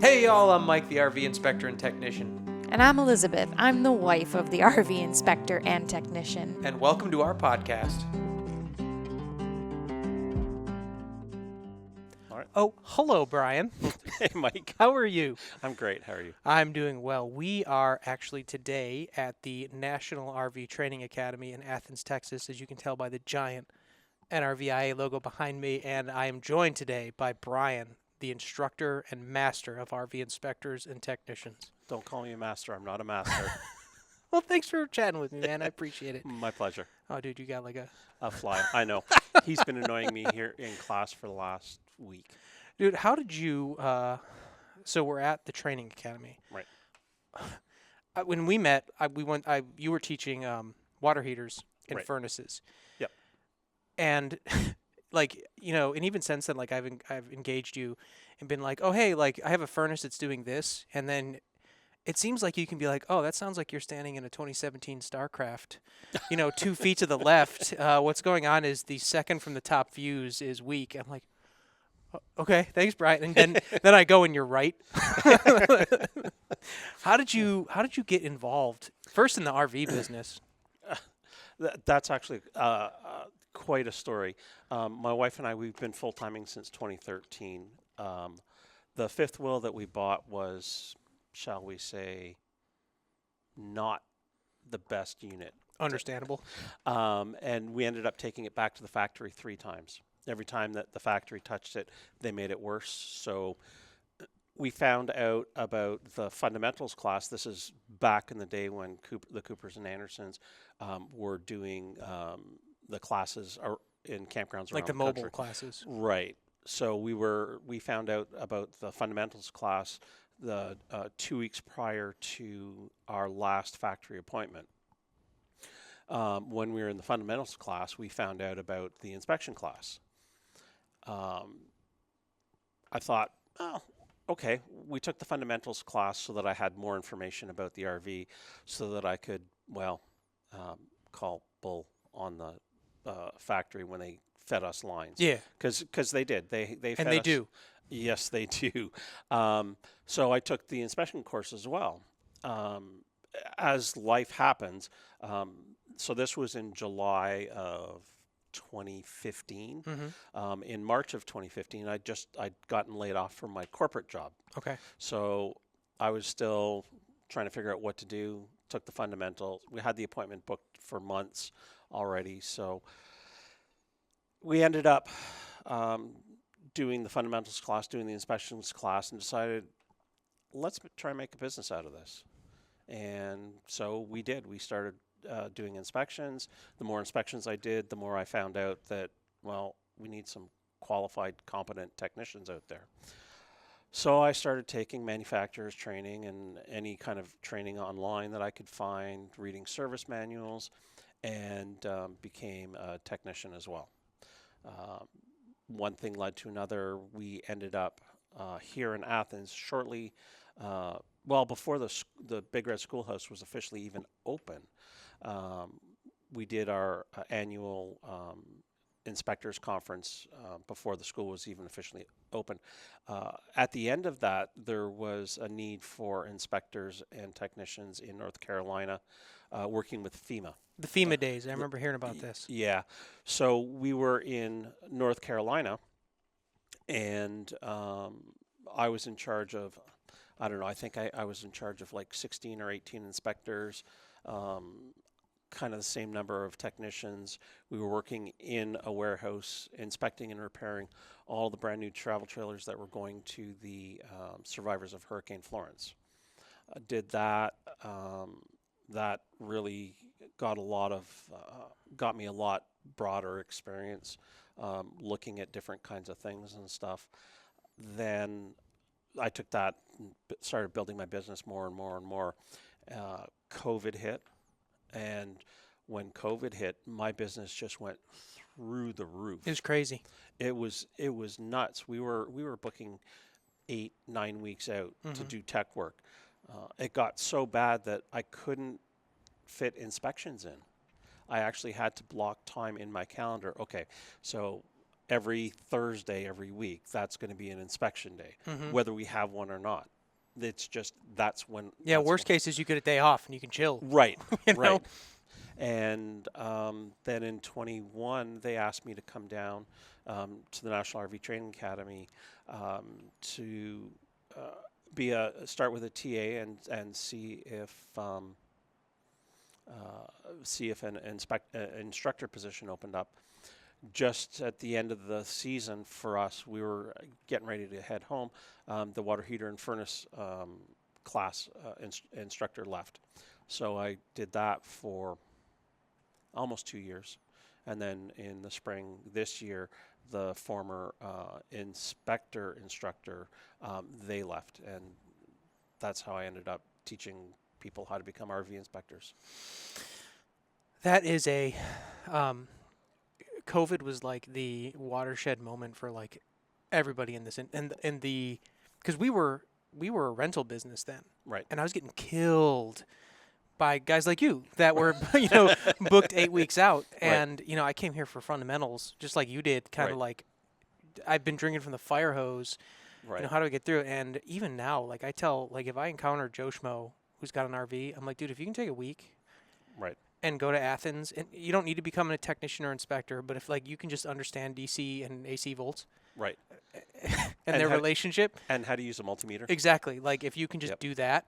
Hey y'all, I'm Mike, the RV inspector and technician. And I'm Elizabeth. I'm the wife of the RV inspector and technician. And welcome to our podcast. All right. Oh, hello, Bryan. Hey, Mike. How are you? I'm great. How are you? I'm doing well. We are actually today at the National RV Training Academy in Athens, Texas, as you can tell by the giant NRVTA logo behind me. And I am joined today by Bryan, the instructor and master of RV inspectors and technicians. Don't call me a master. I'm not a master. Well, thanks for chatting with me, man. I appreciate it. My pleasure. Oh, dude, you got like A fly. I know. He's been annoying me here in class for the last week. Dude, how did you, so we're at the training academy. Right. When we met, you were teaching water heaters and Right. furnaces. Yep. And like, and even since then, like I've engaged you and been like, oh, hey, like I have a furnace that's doing this. And then it seems like you can be like, oh, that sounds like you're standing in a 2017 StarCraft, 2 feet to the left. What's going on is the second from the top views is weak. I'm like, okay, thanks, Bryan. And then I go and you're right. How did you get involved first in the RV business? That's actually quite a story. My wife and I, we've been full-timing since 2013. The fifth wheel that we bought was, shall we say, not the best unit. Understandable. And we ended up taking it back to the factory 3 times. Every time that the factory touched it, they made it worse. So we found out about the fundamentals class. This is back in the day when the Coopers and Andersons were doing the classes in campgrounds around Like the the mobile country. classes. Right. So we found out about the fundamentals class the 2 weeks prior to our last factory appointment. When we were in the fundamentals class, we found out about the inspection class. I thought, oh, okay. We took the fundamentals class so that I had more information about the RV, so that I could, call bull on the factory when they fed us lines. Yeah, because they did. They and fed they us. do. Yes, they do. So I took the inspection course as well. As life happens, so this was in July of 2015. Mm-hmm. In March of 2015, I'd gotten laid off from my corporate job. Okay. So I was still trying to figure out what to do. Took the fundamentals. We had the appointment booked for months already. So we ended up doing the fundamentals class, doing the inspections class, and decided, let's try and make a business out of this. And so we did. We started doing inspections. The more inspections I did, the more I found out that, we need some qualified, competent technicians out there. So I started taking manufacturers training and any kind of training online that I could find, reading service manuals, and became a technician as well. One thing led to another. We ended up here in Athens shortly, before the Big Red Schoolhouse was officially even open. We did our annual inspectors conference before the school was even officially open. At the end of that, there was a need for inspectors and technicians in North Carolina working with FEMA. The FEMA days. I remember hearing about this. Yeah. So we were in North Carolina, and I was in charge of, I don't know, I think I was in charge of like 16 or 18 inspectors, kind of the same number of technicians. We were working in a warehouse, inspecting and repairing all the brand new travel trailers that were going to the survivors of Hurricane Florence. Did that. That really got me a lot broader experience, looking at different kinds of things and stuff. Then I took that and started building my business more and more and more. COVID hit, and when COVID hit, my business just went through the roof. It was crazy. It was nuts. We were booking 8-9 weeks out to do tech work. It got so bad that I couldn't fit inspections in. I actually had to block time in my calendar. Okay, so every Thursday every week, that's going to be an inspection day, whether we have one or not. It's just that's when. Yeah, that's worst case is you get a day off and you can chill. Right, you right. know? And then in 21, they asked me to come down to the National RV Training Academy to start with a TA and see if an instructor position opened up. Just at the end of the season for us, we were getting ready to head home. The water heater and furnace class instructor left. So I did that for almost 2 years. And then in the spring this year, the former instructor, they left. And that's how I ended up teaching people how to become RV inspectors. That is a COVID was like the watershed moment for like everybody in this and the because we were a rental business then, Right. and I was getting killed by guys like you that were booked 8 weeks out, and I came here for fundamentals just like you did, kind of like I've been drinking from the fire hose. Right. How do I get through it? And even now, like I tell, like if I encounter Joe Schmo who's got an RV, I'm like, dude, if you can take a week, Right. and go to Athens, and you don't need to become a technician or inspector, but if like you can just understand DC and AC volts, Right. and their relationship, and how to use a multimeter. exactly. Like if you can just do that,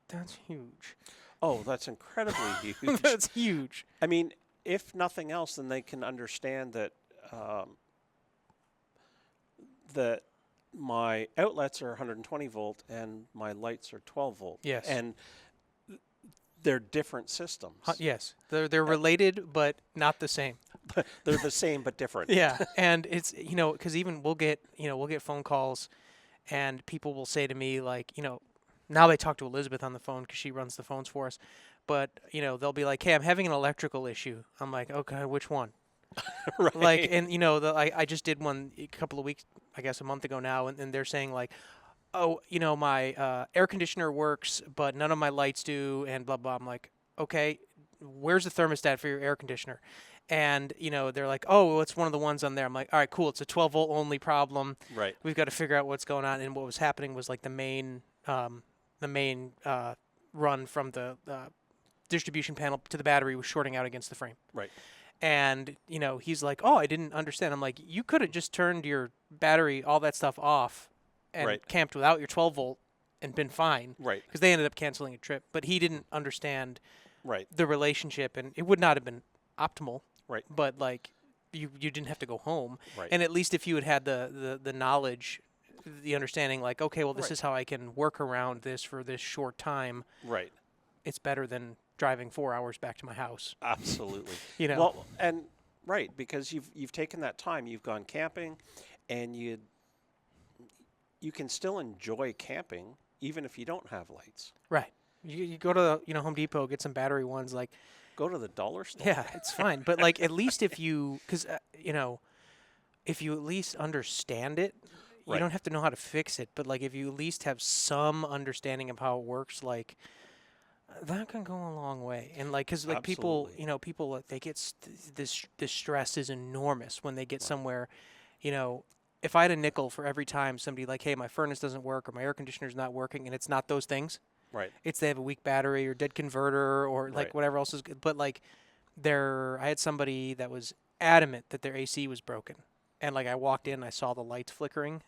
that's huge. Oh, that's incredibly huge. That's huge. I mean, if nothing else, then they can understand that that my outlets are 120 volt and my lights are 12 volt. Yes. And they're different systems. Yes, they're related, but not the same. They're the same but different. Yeah, and it's because even we'll get phone calls, and people will say to me like now they talk to Elizabeth on the phone because she runs the phones for us, but they'll be like, hey, I'm having an electrical issue. I'm like, okay, which one? Right. Like, and I just did one a couple of weeks, I guess a month ago now, and they're saying like, oh, my air conditioner works, but none of my lights do, and blah, blah. I'm like, okay, where's the thermostat for your air conditioner? And, they're like, oh, well, it's one of the ones on there. I'm like, all right, cool. It's a 12 volt only problem. Right. We've got to figure out what's going on. And what was happening was like the main run from the distribution panel to the battery was shorting out against the frame. Right. And, he's like, oh, I didn't understand. I'm like, you could have just turned your battery, all that stuff off and camped without your 12 volt and been fine. Right. Because they ended up canceling a trip. But he didn't understand Right. the relationship, and it would not have been optimal. Right. But, like, you didn't have to go home. Right. And at least if you had the knowledge, the understanding, like, okay, well, this is how I can work around this for this short time. Right. It's better than driving 4 hours back to my house. Absolutely. Well, and right, because you've taken that time, you've gone camping, and you can still enjoy camping even if you don't have lights. Right. You go to Home Depot, get some battery ones, like go to the dollar store. Yeah, it's fine. But like at least if you if you at least understand it, you don't have to know how to fix it, but like if you at least have some understanding of how it works, like that can go a long way. And like cuz like people they get this stress is enormous when they get somewhere, if I had a nickel for every time somebody like, hey, my furnace doesn't work or my air conditioner's not working, and it's not those things. Right. It's they have a weak battery or dead converter or like whatever else is good. But like I had somebody that was adamant that their AC was broken. And like I walked in, I saw the lights flickering,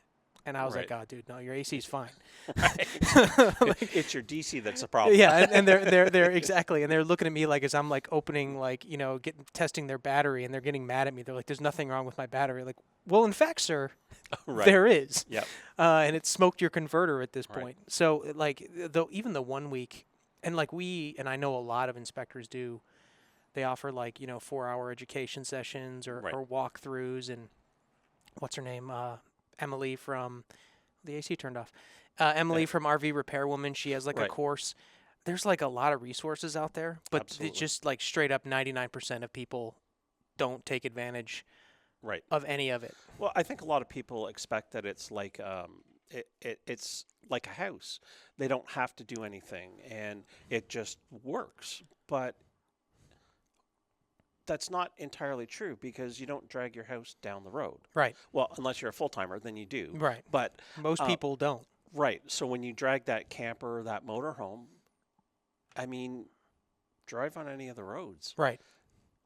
and I was like, "Oh, dude, no, your AC is fine." It's your DC that's the problem. Yeah, and they're exactly, and they're looking at me like as I'm like opening testing their battery, and they're getting mad at me. They're like, "There's nothing wrong with my battery." Like, well, in fact, sir, there is. Yep. And it smoked your converter at this point. So like even the 1 week, and like I know a lot of inspectors do. They offer 4-hour education sessions or walkthroughs, and what's her name? Emily from the AC turned off. Emily from RV Repair Woman. She has a course. There's a lot of resources out there, but it's just straight up 99% of people don't take advantage of any of it. Well, I think a lot of people expect that it's like it's like a house. They don't have to do anything, and it just works. But that's not entirely true because you don't drag your house down the road. Right. Well, unless you're a full timer, then you do. Right. But Most people don't. right. So when you drag that camper, that motorhome, I mean, drive on any of the roads Right.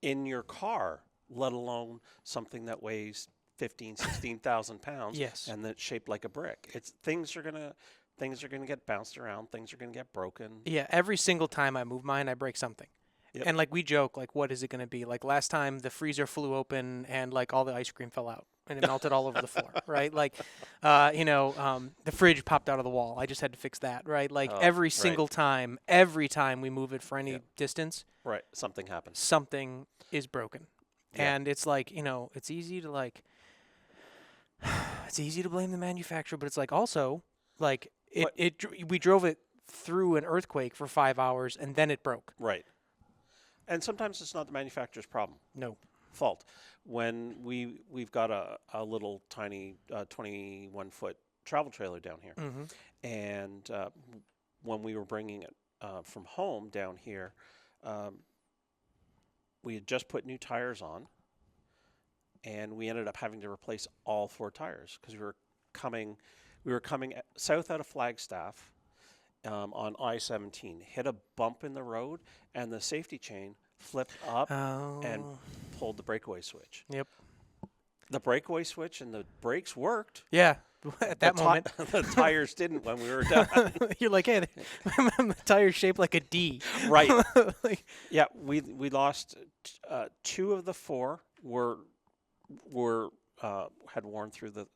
in your car, let alone something that weighs 16,000 pounds Yes. and that's shaped like a brick. Things are gonna get bounced around. Things are gonna get broken. Yeah. Every single time I move mine, I break something. Yep. And like we joke, like, what is it going to be? Like last time the freezer flew open and like all the ice cream fell out and it melted all over the floor, right? Like, the fridge popped out of the wall. I just had to fix that, right? Like every single time, every time we move it for any distance, right, something happens. Something is broken. Yeah. And it's like, it's easy to like, it's easy to blame the manufacturer, but it's like also like we drove it through an earthquake for 5 hours and then it broke. Right. And sometimes it's not the manufacturer's problem. No. Fault. When we've got a little tiny 21-foot travel trailer down here, and when we were bringing it from home down here, we had just put new tires on, and we ended up having to replace all 4 tires because we were coming south out of Flagstaff. On I-17, hit a bump in the road, and the safety chain flipped up and pulled the breakaway switch. Yep. The breakaway switch and the brakes worked. Yeah. At that moment. The tires didn't when we were done. You're like, hey, the tire's shaped like a D. Right. Like, Yeah, we lost 2 of the 4 had worn through the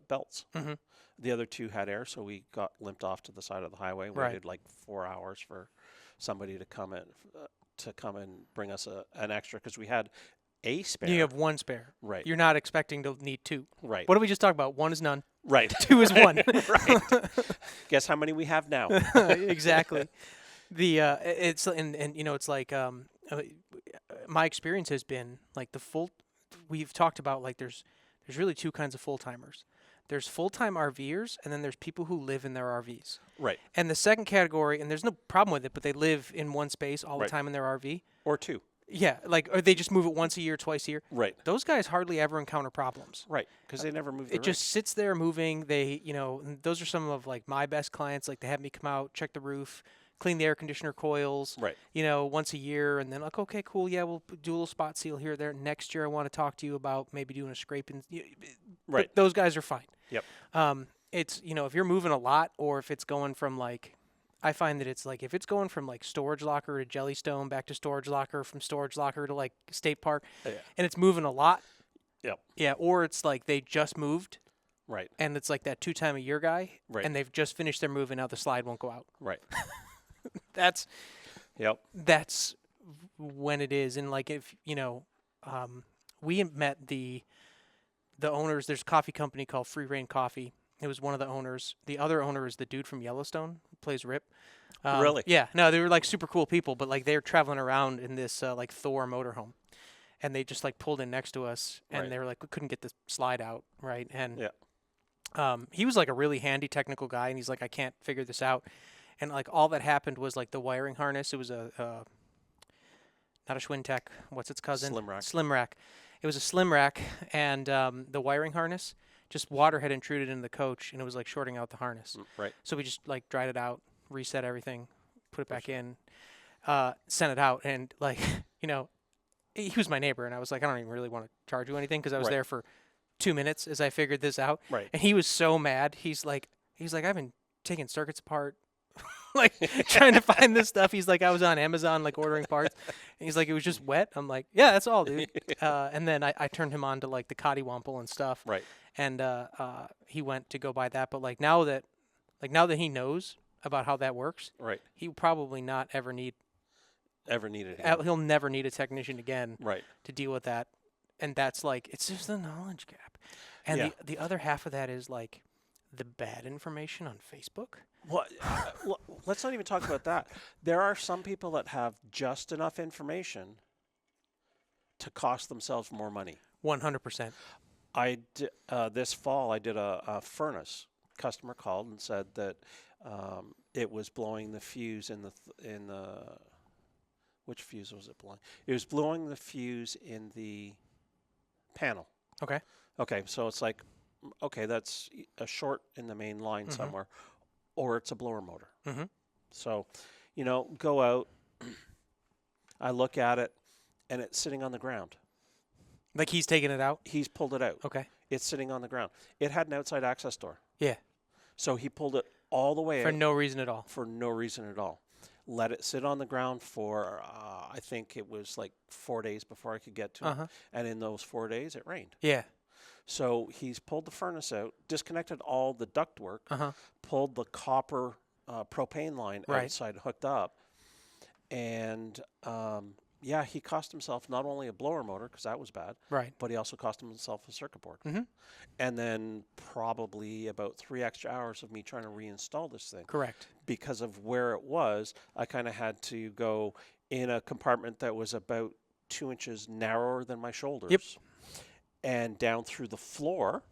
belts. mm-hmm. The other 2 had air, so we got limped off to the side of the highway. Right. Waited like 4 hours for somebody to come and bring us an extra because we had a spare. You have 1 spare. Right. You're not expecting to need 2. Right. What did we just talk about? 1 is none. Right. 2 is 1. Right. Guess how many we have now? Exactly. It's like my experience has been like we've talked about like there's really 2 kinds of full timers. There's full-time RVers, and then there's people who live in their RVs. Right. And the second category, and there's no problem with it, but they live in one space all the time in their RV. Or 2. Yeah, or they just move it once a year, twice a year. Right. Those guys hardly ever encounter problems. Right, because they never move the It just sits there moving. They, and those are some of like my best clients. Like they have me come out, check the roof, clean the air conditioner coils. Right. Once a year, and then like, okay, cool, yeah, we'll do a little spot seal here or there. Next year, I want to talk to you about maybe doing a scraping. Right. But those guys are fine. Yep. It's if you're moving a lot, or if it's going from like, I find that it's like if it's going from like storage locker to Jellystone, back to storage locker, from storage locker to like State Park, and it's moving a lot. Yep. Yeah, or it's like they just moved. Right. And it's like that 2-time-a-year guy. Right. And they've just finished their move, and now the slide won't go out. Right. That's when it is. And like if we met the owners. There's a coffee company called Free Reign Coffee. It was one of the owners. The other owner is the dude from Yellowstone who plays Rip. Really? Yeah. No, they were like super cool people, but like they were traveling around in this like Thor motorhome, and they just like pulled in next to us, and they were like, we couldn't get the slide out, right? And he was like a really handy technical guy, and he's like, I can't figure this out. And like all that happened was like the wiring harness. It was not a Schwintek. What's its cousin? Slim rack. Slim rack. It was a slim rack, and the wiring harness, just water had intruded into the coach, and it was like shorting out the harness. Right. So we just like dried it out, reset everything, put it back in, sent it out, and like he was my neighbor, and I was like, I don't even really want to charge you anything because I was there for 2 minutes as I figured this out. Right. And he was so mad. He's like, I've been taking circuits apart. Like trying to find this stuff. He's like, I was on Amazon like ordering parts, and he's like, it was just wet. I'm like, yeah, that's all, dude. And then I turned him on to like the Cottywomple and stuff. Right. And he went to go buy that. But like now that he knows about how that works, Right. he will probably not ever need. Ever needed it. He'll never need a technician again. Right. To deal with that, and that's like it's just a knowledge gap. And the other half of that is like the bad information on Facebook. Well, let's not even talk about that. There are some people that have just enough information to cost themselves more money. 100%. This fall I did a furnace. Customer called and said that it was blowing the fuse in the which fuse was it blowing? It was blowing the fuse in the panel. Okay. Okay, so it's like, okay, that's a short in the main line somewhere, or it's a blower motor. Mm-hmm. So, go out. I look at it, and it's sitting on the ground. Like he's taking it out? He's pulled it out. Okay. It's sitting on the ground. It had an outside access door. Yeah. So he pulled it all the way For out. no reason at all. For no reason at all. Let it sit on the ground for, I think it was like 4 days before I could get to it. And in those 4 days, it rained. Yeah. So he's pulled the furnace out, disconnected all the ductwork, pulled the copper propane line outside, hooked up. And, he cost himself not only a blower motor, because that was bad, Right. but he also cost himself a circuit board. And then probably about 3 extra hours of me trying to reinstall this thing. Correct. Because of where it was, I kind of had to go in a compartment that was about 2 inches narrower than my shoulders. Yep. And down through the floor.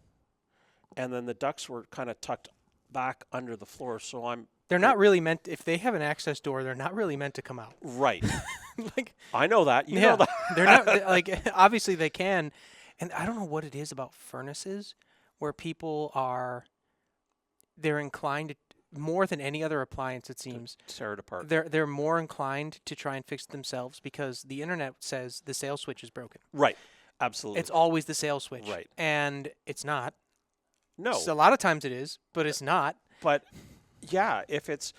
And then the ducts were kind of tucked back under the floor. So They're not really meant, if they have an access door, they're not really meant to come out. Right. Like, I know that. You know that. They're not, like, obviously they can. And I don't know what it is about furnaces where people they're inclined to, more than any other appliance, it seems. Tear it apart. They're more inclined to try and fix it themselves because the internet says the sales switch is broken. Right. Absolutely. It's always the sales switch. Right. And it's not. No. So a lot of times it is, but it's not. But yeah, if it's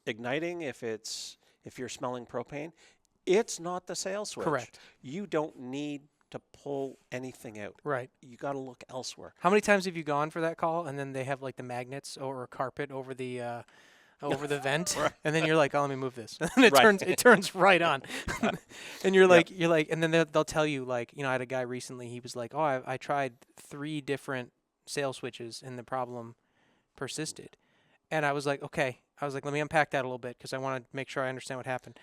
igniting, if you're smelling propane, it's not the sales switch. Correct. You don't need to pull anything out. Right. You got to look elsewhere. How many times have you gone for that call and then they have like the magnets or a carpet over the vent, and then you're like, "Oh, let me move this," and it turns right on, and you're like, and then they'll tell you like, I had a guy recently. He was like, "Oh, I tried 3 different sales switches and the problem persisted," and I was like, "Okay," let me unpack that a little bit because I want to make sure I understand what happened.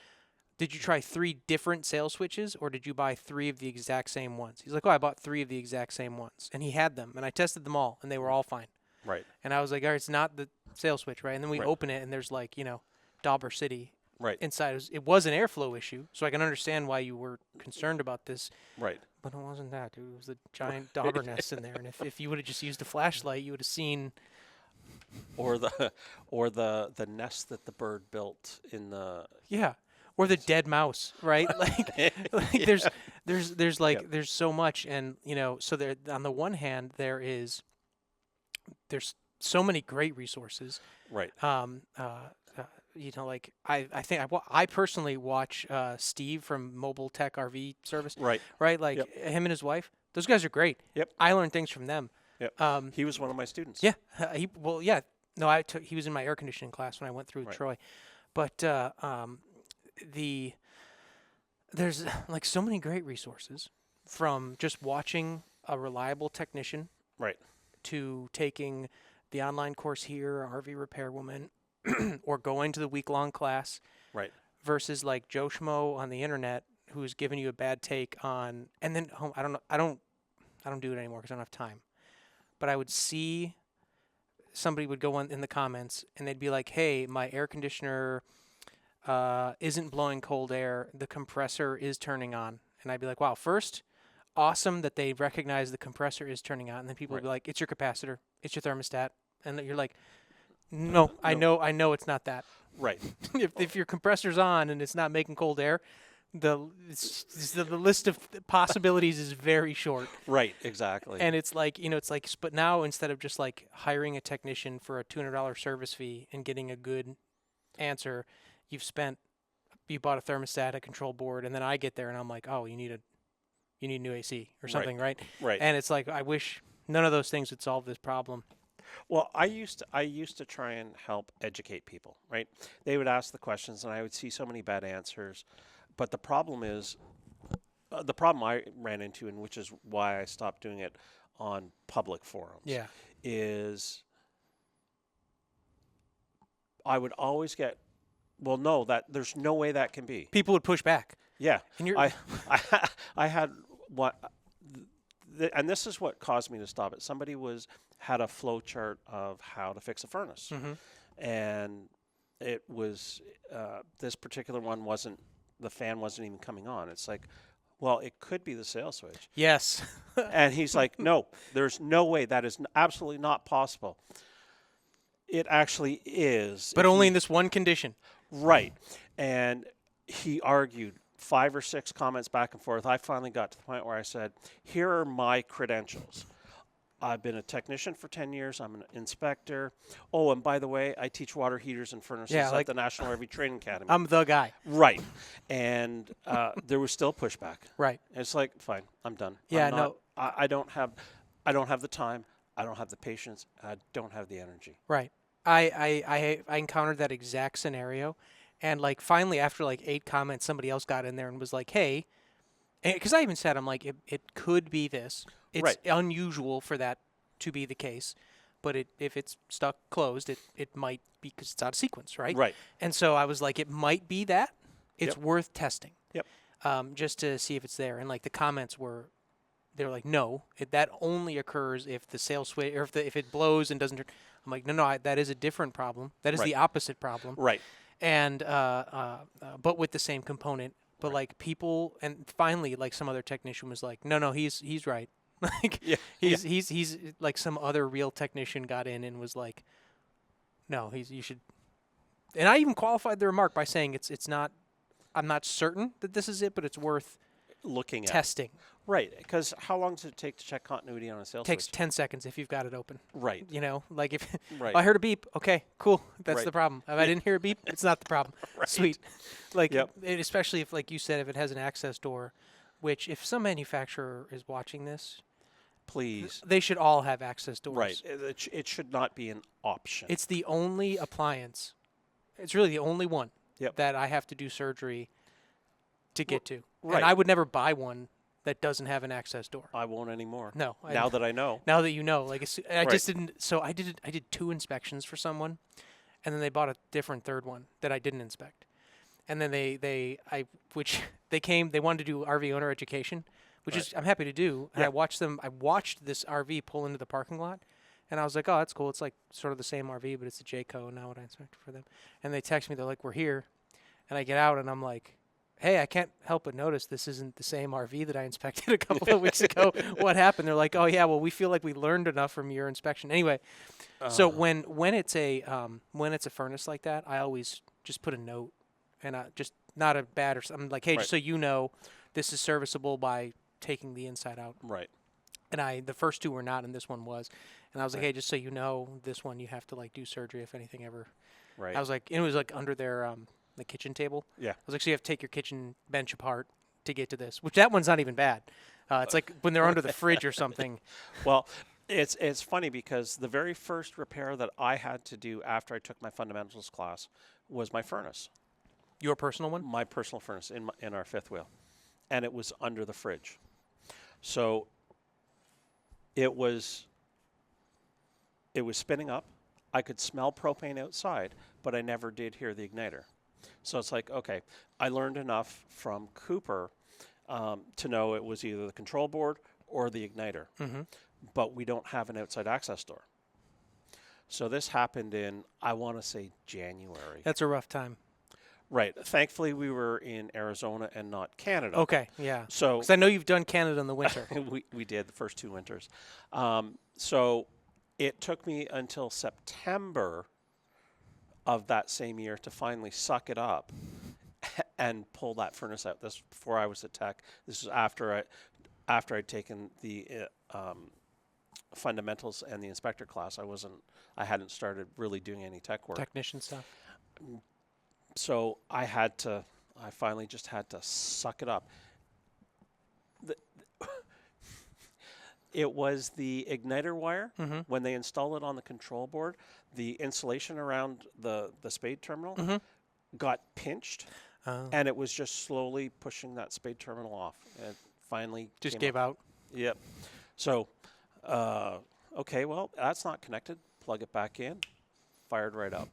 Did you try 3 different sales switches, or did you buy 3 of the exact same ones? He's like, "Oh, I bought 3 of the exact same ones," and he had them, and I tested them all, and they were all fine. Right. And I was like, all right, it's not the sales switch, right? And then we open it, and there's like, Dauber City inside. It was an airflow issue, so I can understand why you were concerned about this. Right. But it wasn't that, dude. It was the giant Dauber nest in there. And if you would have just used a flashlight, you would have seen. Or the nest that the bird built in the. Yeah. Or the dead mouse, right? like there's so much, and so there. On the one hand, there's so many great resources. Right. Like I personally watch Steve from Mobile Tech RV Service. Right. Right. Like him and his wife. Those guys are great. Yep. I learned things from them. Yep. He was one of my students. Yeah. No, he was in my air conditioning class when I went through Troy, but there's like so many great resources from just watching a reliable technician. Right. To taking the online course here, RV Repairwoman, or going to the week-long class, right? Versus like Joe Schmo on the internet who's giving you a bad take on, and then I don't do it anymore because I don't have time. But I would see somebody would go in the comments and they'd be like, "Hey, my air conditioner isn't blowing cold air. The compressor is turning on," and I'd be like, "Wow, first." Awesome that they recognize the compressor is turning on, and then people will be like, "It's your capacitor, it's your thermostat," and you're like, "No, I know it's not that." Right. if your compressor's on and it's not making cold air, the list of possibilities is very short. Right. Exactly. And it's like but now instead of just like hiring a technician for a $200 service fee and getting a good answer, you bought a thermostat, a control board, and then I get there and I'm like, "Oh, you need new AC or something," right? Right. And it's like, I wish none of those things would solve this problem. Well, I used to try and help educate people, right? They would ask the questions, and I would see so many bad answers. But the problem is, the problem I ran into, and which is why I stopped doing it on public forums, is I would always get, "Well, no, there's no way that can be." People would push back. Yeah, and I had and this is what caused me to stop it. Somebody had a flow chart of how to fix a furnace, and it was this particular one wasn't the fan wasn't even coming on. It's like, well, it could be the sail switch. Yes. And he's like, no, there's no way. That is absolutely not possible. It actually is. But If only you- in this one condition. Right. And he argued 5 or 6 comments back and forth. I finally got to the point where I said, here are my credentials. I've been a technician for 10 years. I'm an inspector. Oh, and by the way, I teach water heaters and furnaces Yeah, at like- the National RV Training Academy. I'm the guy. Right. And there was still pushback. Right. It's like, fine, I'm done. Yeah, I'm not- no. I don't have the time. I don't have the patience. I don't have the energy. Right. I encountered that exact scenario, and like finally after like 8 comments, somebody else got in there and was like, "Hey," because I even said, "I'm like, it could be this. It's Right. unusual for that to be the case, but if it's stuck closed, it might be because it's out of sequence, right?" Right. And so I was like, "It might be that. It's Yep. worth testing." Yep. Just to see if it's there, and like the comments were. They're like, no, that only occurs if the sail switch or if it blows and doesn't turn. I'm like, no, that is a different problem. That is Right. the opposite problem. Right. And but with the same component. But Right. like people, and finally, like some other technician was like, no, he's right. Like Yeah. he's like some other real technician got in and was like, no, you should. And I even qualified the remark by saying it's not. I'm not certain that this is it, but it's worth Looking at. testing. Right. Because how long does it take to check continuity on a sail Takes switch? 10 seconds if you've got it open. Right. You know, like if Right. I heard a beep, okay, cool, that's Right. the problem. If I didn't hear a beep, it's not the problem. Right. Sweet. Like, Yep. especially if, like you said, if it has an access door, which if some manufacturer is watching this, Please. they should all have access doors. Right. It should not be an option. It's the only appliance. It's really the only one Yep. that I have to do surgery to get to. right. And I would never buy one that doesn't have an access door. I won't anymore. No. Now that I know. Now that you know, like I Right. just didn't. So I did 2 inspections for someone, and then they bought a different third one that I didn't inspect, and then they wanted to do RV owner education, which is I'm happy to do. And Yeah. I watched this RV pull into the parking lot, and I was like, oh, that's cool. It's like sort of the same RV, but it's a Jayco, and now what I inspected for them. And they text me, they're like, we're here, and I get out, and I'm like, hey, I can't help but notice this isn't the same RV that I inspected a couple of weeks ago. What happened? They're like, oh yeah, well we feel like we learned enough from your inspection. Anyway, so when it's a furnace like that, I always just put a note, and just not a bad or something. I'm like, hey, Right. just so you know, this is serviceable by taking the inside out. Right. And the first 2 were not, and this one was. And I was like, Right. hey, just so you know, this one you have to like do surgery if anything ever. Right. I was like, and it was like under their the kitchen table. Yeah. I was like, so you have to take your kitchen bench apart to get to this, which that one's not even bad. It's like when they're under the fridge or something. Well, it's funny because the very first repair that I had to do after I took my fundamentals class was my furnace, Your personal one? my personal furnace in our 5th wheel, and it was under the fridge. So it was spinning up. I could smell propane outside, but I never did hear the igniter. So it's like, okay, I learned enough from Cooper to know it was either the control board or the igniter. Mm-hmm. But we don't have an outside access door. So this happened in, I want to say, January. That's a rough time. Right. Thankfully, we were in Arizona and not Canada. Okay, yeah. So Because I know you've done Canada in the winter. we did the first 2 winters. So it took me until September of that same year to finally suck it up and pull that furnace out. This before I was a tech. This was after I'd taken the fundamentals and the inspector class. I hadn't started really doing any tech work. Technician stuff. So I finally just had to suck it up. It was the igniter wire. Mm-hmm. When they install it on the control board, the insulation around the spade terminal Mm-hmm. got pinched, and it was just slowly pushing that spade terminal off. And finally Just came gave up. out. Yep. So, okay, well, that's not connected. Plug it back in. Fired right up.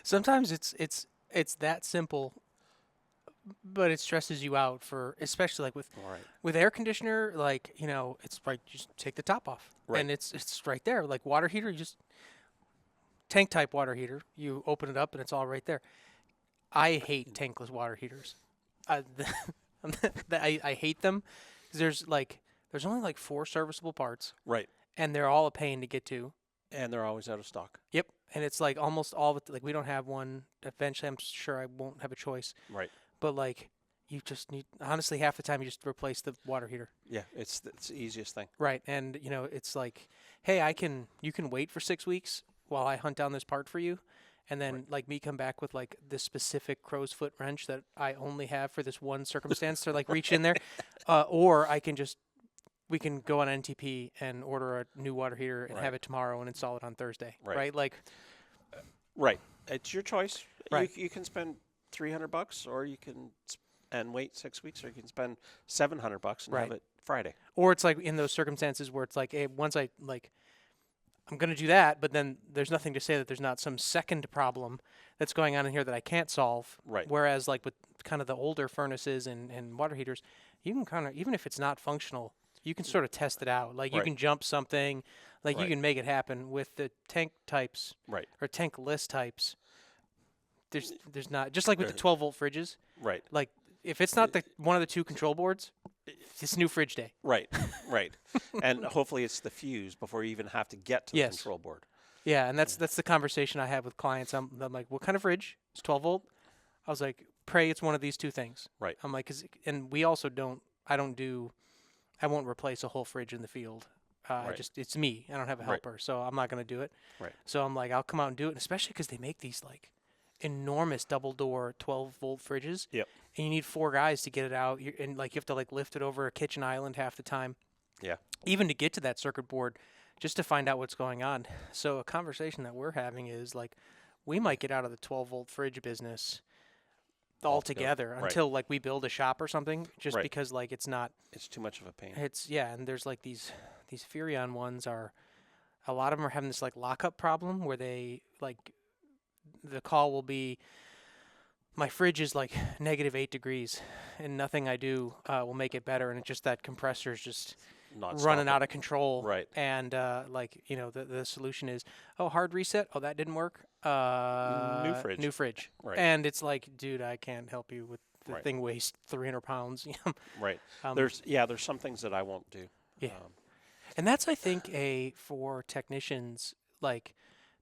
Sometimes it's that simple, but it stresses you out for, especially like All right. with air conditioner, like, you know, it's right, just take the top off. Right. And it's right there. Like water heater, you just tank type water heater, you open it up and it's all right there. I hate tankless water heaters. I, I hate them 'cause there's only like 4 serviceable parts, Right. and they're all a pain to get to. And they're always out of stock. Yep, and it's like almost all of it. Like we don't have one. Eventually, I'm sure I won't have a choice. Right. But like, you just need honestly half the time you just replace the water heater. Yeah, it's the easiest thing. Right, and it's like, hey, you can wait for 6 weeks while I hunt down this part for you, and then Right. like me come back with like this specific crow's foot wrench that I only have for this one circumstance to like reach in there, or we can go on NTP and order a new water heater and Right. have it tomorrow and install it on Thursday. Right. Like, Right. It's your choice. Right. You can spend $300, or you can and wait 6 weeks, or you can spend $700 and Right. have it Friday. or it's like in those circumstances where it's like, hey, once I'm going to do that, but then there's nothing to say that there's not some second problem that's going on in here that I can't solve. Right. Whereas like with kind of the older furnaces and water heaters, you can kind of, even if it's not functional, you can sort of test it out. Like you Right. can jump something, like you Right. can make it happen. With the tank types Right. or tankless types, there's not, just like with the There- 12 volt fridges, Right. like if it's not the one of the 2 control boards, it's new fridge day. Right. Right. And hopefully it's the fuse before you even have to get to the Yes. control board. Yeah, and that's the conversation I have with clients. I'm like, what kind of fridge? It's 12 volt. I was like, pray it's one of these 2 things. Right. I'm like, and we also don't. I won't replace a whole fridge in the field. Right. It's me. I don't have a Right. helper, so I'm not gonna do it. Right. So I'm like, I'll come out and do it, and especially because they make these like enormous double door 12 volt fridges. Yep. And you need 4 guys to get it out, and like you have to like lift it over a kitchen island half the time. Yeah. Even to get to that circuit board, just to find out what's going on. So a conversation that we're having is like, we might get out of the 12 volt fridge business altogether Right. until like we build a shop or something, just Right. because like it's not. It's too much of a pain. And there's like these Furion ones are, a lot of them are having this like lockup problem where they like, the call will be, my fridge is like -8 degrees and nothing I do will make it better, and it's just that compressor's just Not running stopping. out of control. Right. And the solution is, hard reset. Oh, that didn't work. New fridge. Right. And it's like, dude, I can't help you with the Right. thing weighs 300 pounds. Right. Um, There's some things that I won't do. Yeah. And that's, I think, for technicians, like,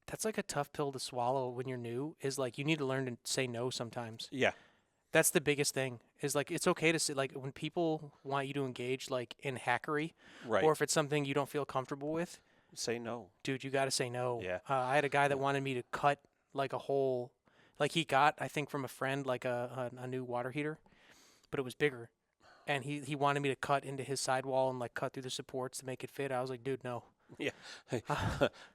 that's like a tough pill to swallow when you're new, is like, you need to learn to say no sometimes. Yeah. That's the biggest thing, is like, it's okay to say, like, when people want you to engage like in hackery, Right. or if it's something you don't feel comfortable with, Say no. dude, you got to say no. Yeah. I had a guy that wanted me to cut like a whole, like he got, I think from a friend, like a new water heater, but it was bigger. And he wanted me to cut into his sidewall and like cut through the supports to make it fit. I was like, dude, no. Yeah.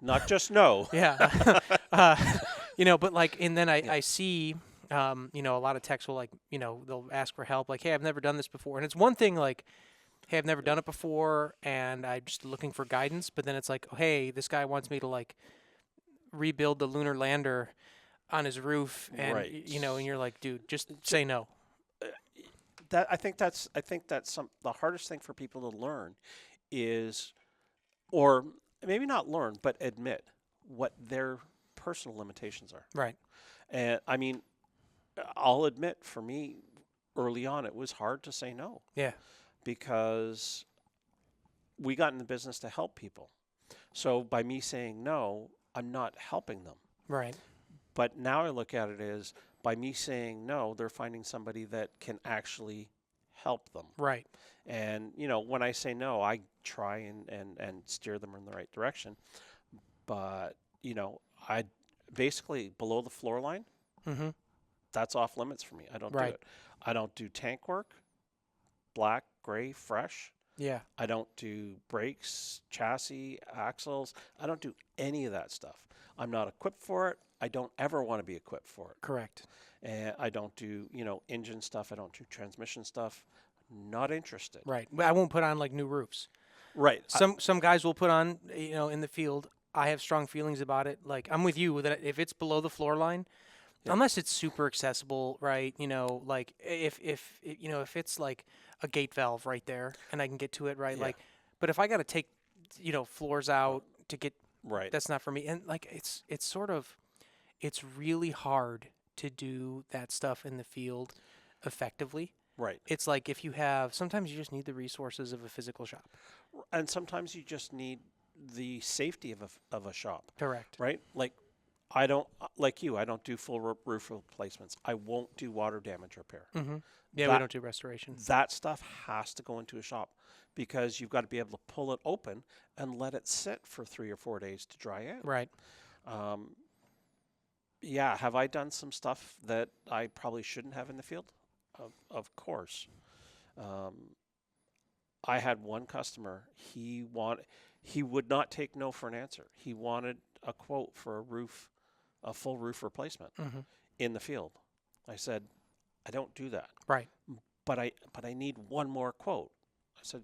Not just no. Yeah. But like, and then I see, a lot of techs will like, they'll ask for help. Like, hey, I've never done this before. And it's one thing like, hey, I've never done it before and I'm just looking for guidance. But then it's like, oh, hey, this guy wants me to like rebuild the lunar lander on his roof. And, Right. and you're like, dude, just say no. I think that's the hardest thing for people to learn is, or maybe not learn, but admit what their personal limitations are. Right. And I mean, I'll admit, for me, early on, it was hard to say no. Yeah. Because we got in the business to help people. So by me saying no, I'm not helping them. Right. But now I look at it as, by me saying no, they're finding somebody that can actually help them. Right. And, when I say no, I try and steer them in the right direction. But, I basically, below the floor line, Mm-hmm. that's off limits for me. I don't do Right. it. I don't do tank work, black, gray, fresh. Yeah. I don't do brakes, chassis, axles. I don't do any of that stuff. I'm not equipped for it. I don't ever want to be equipped for it. Correct. And I don't do, engine stuff. I don't do transmission stuff. Not interested. Right. But I won't put on like new roofs. Right. Some guys will put on, in the field. I have strong feelings about it. Like, I'm with you that if it's below the floor line, Yeah. unless it's super accessible, right? Like if it's like a gate valve right there and I can get to it, right? Yeah. Like, but if I got to take, floors out to get, Right. that's not for me. And like, it's really hard to do that stuff in the field effectively. Right. It's like if you have, sometimes you just need the resources of a physical shop. And sometimes you just need the safety of a shop, Correct. right? Like I don't like you. I don't do full roof replacements. I won't do water damage repair. Mm-hmm. Yeah, we That don't do restoration. that stuff has to go into a shop because you've got to be able to pull it open and let it sit for 3 or 4 days to dry out. Right. Yeah, have I done some stuff that I probably shouldn't have in the field? Of course. I had one customer. He would not take no for an answer. He wanted a quote for a full roof replacement Mm-hmm. in the field. I said, I don't do that. Right. But I need one more quote. I said,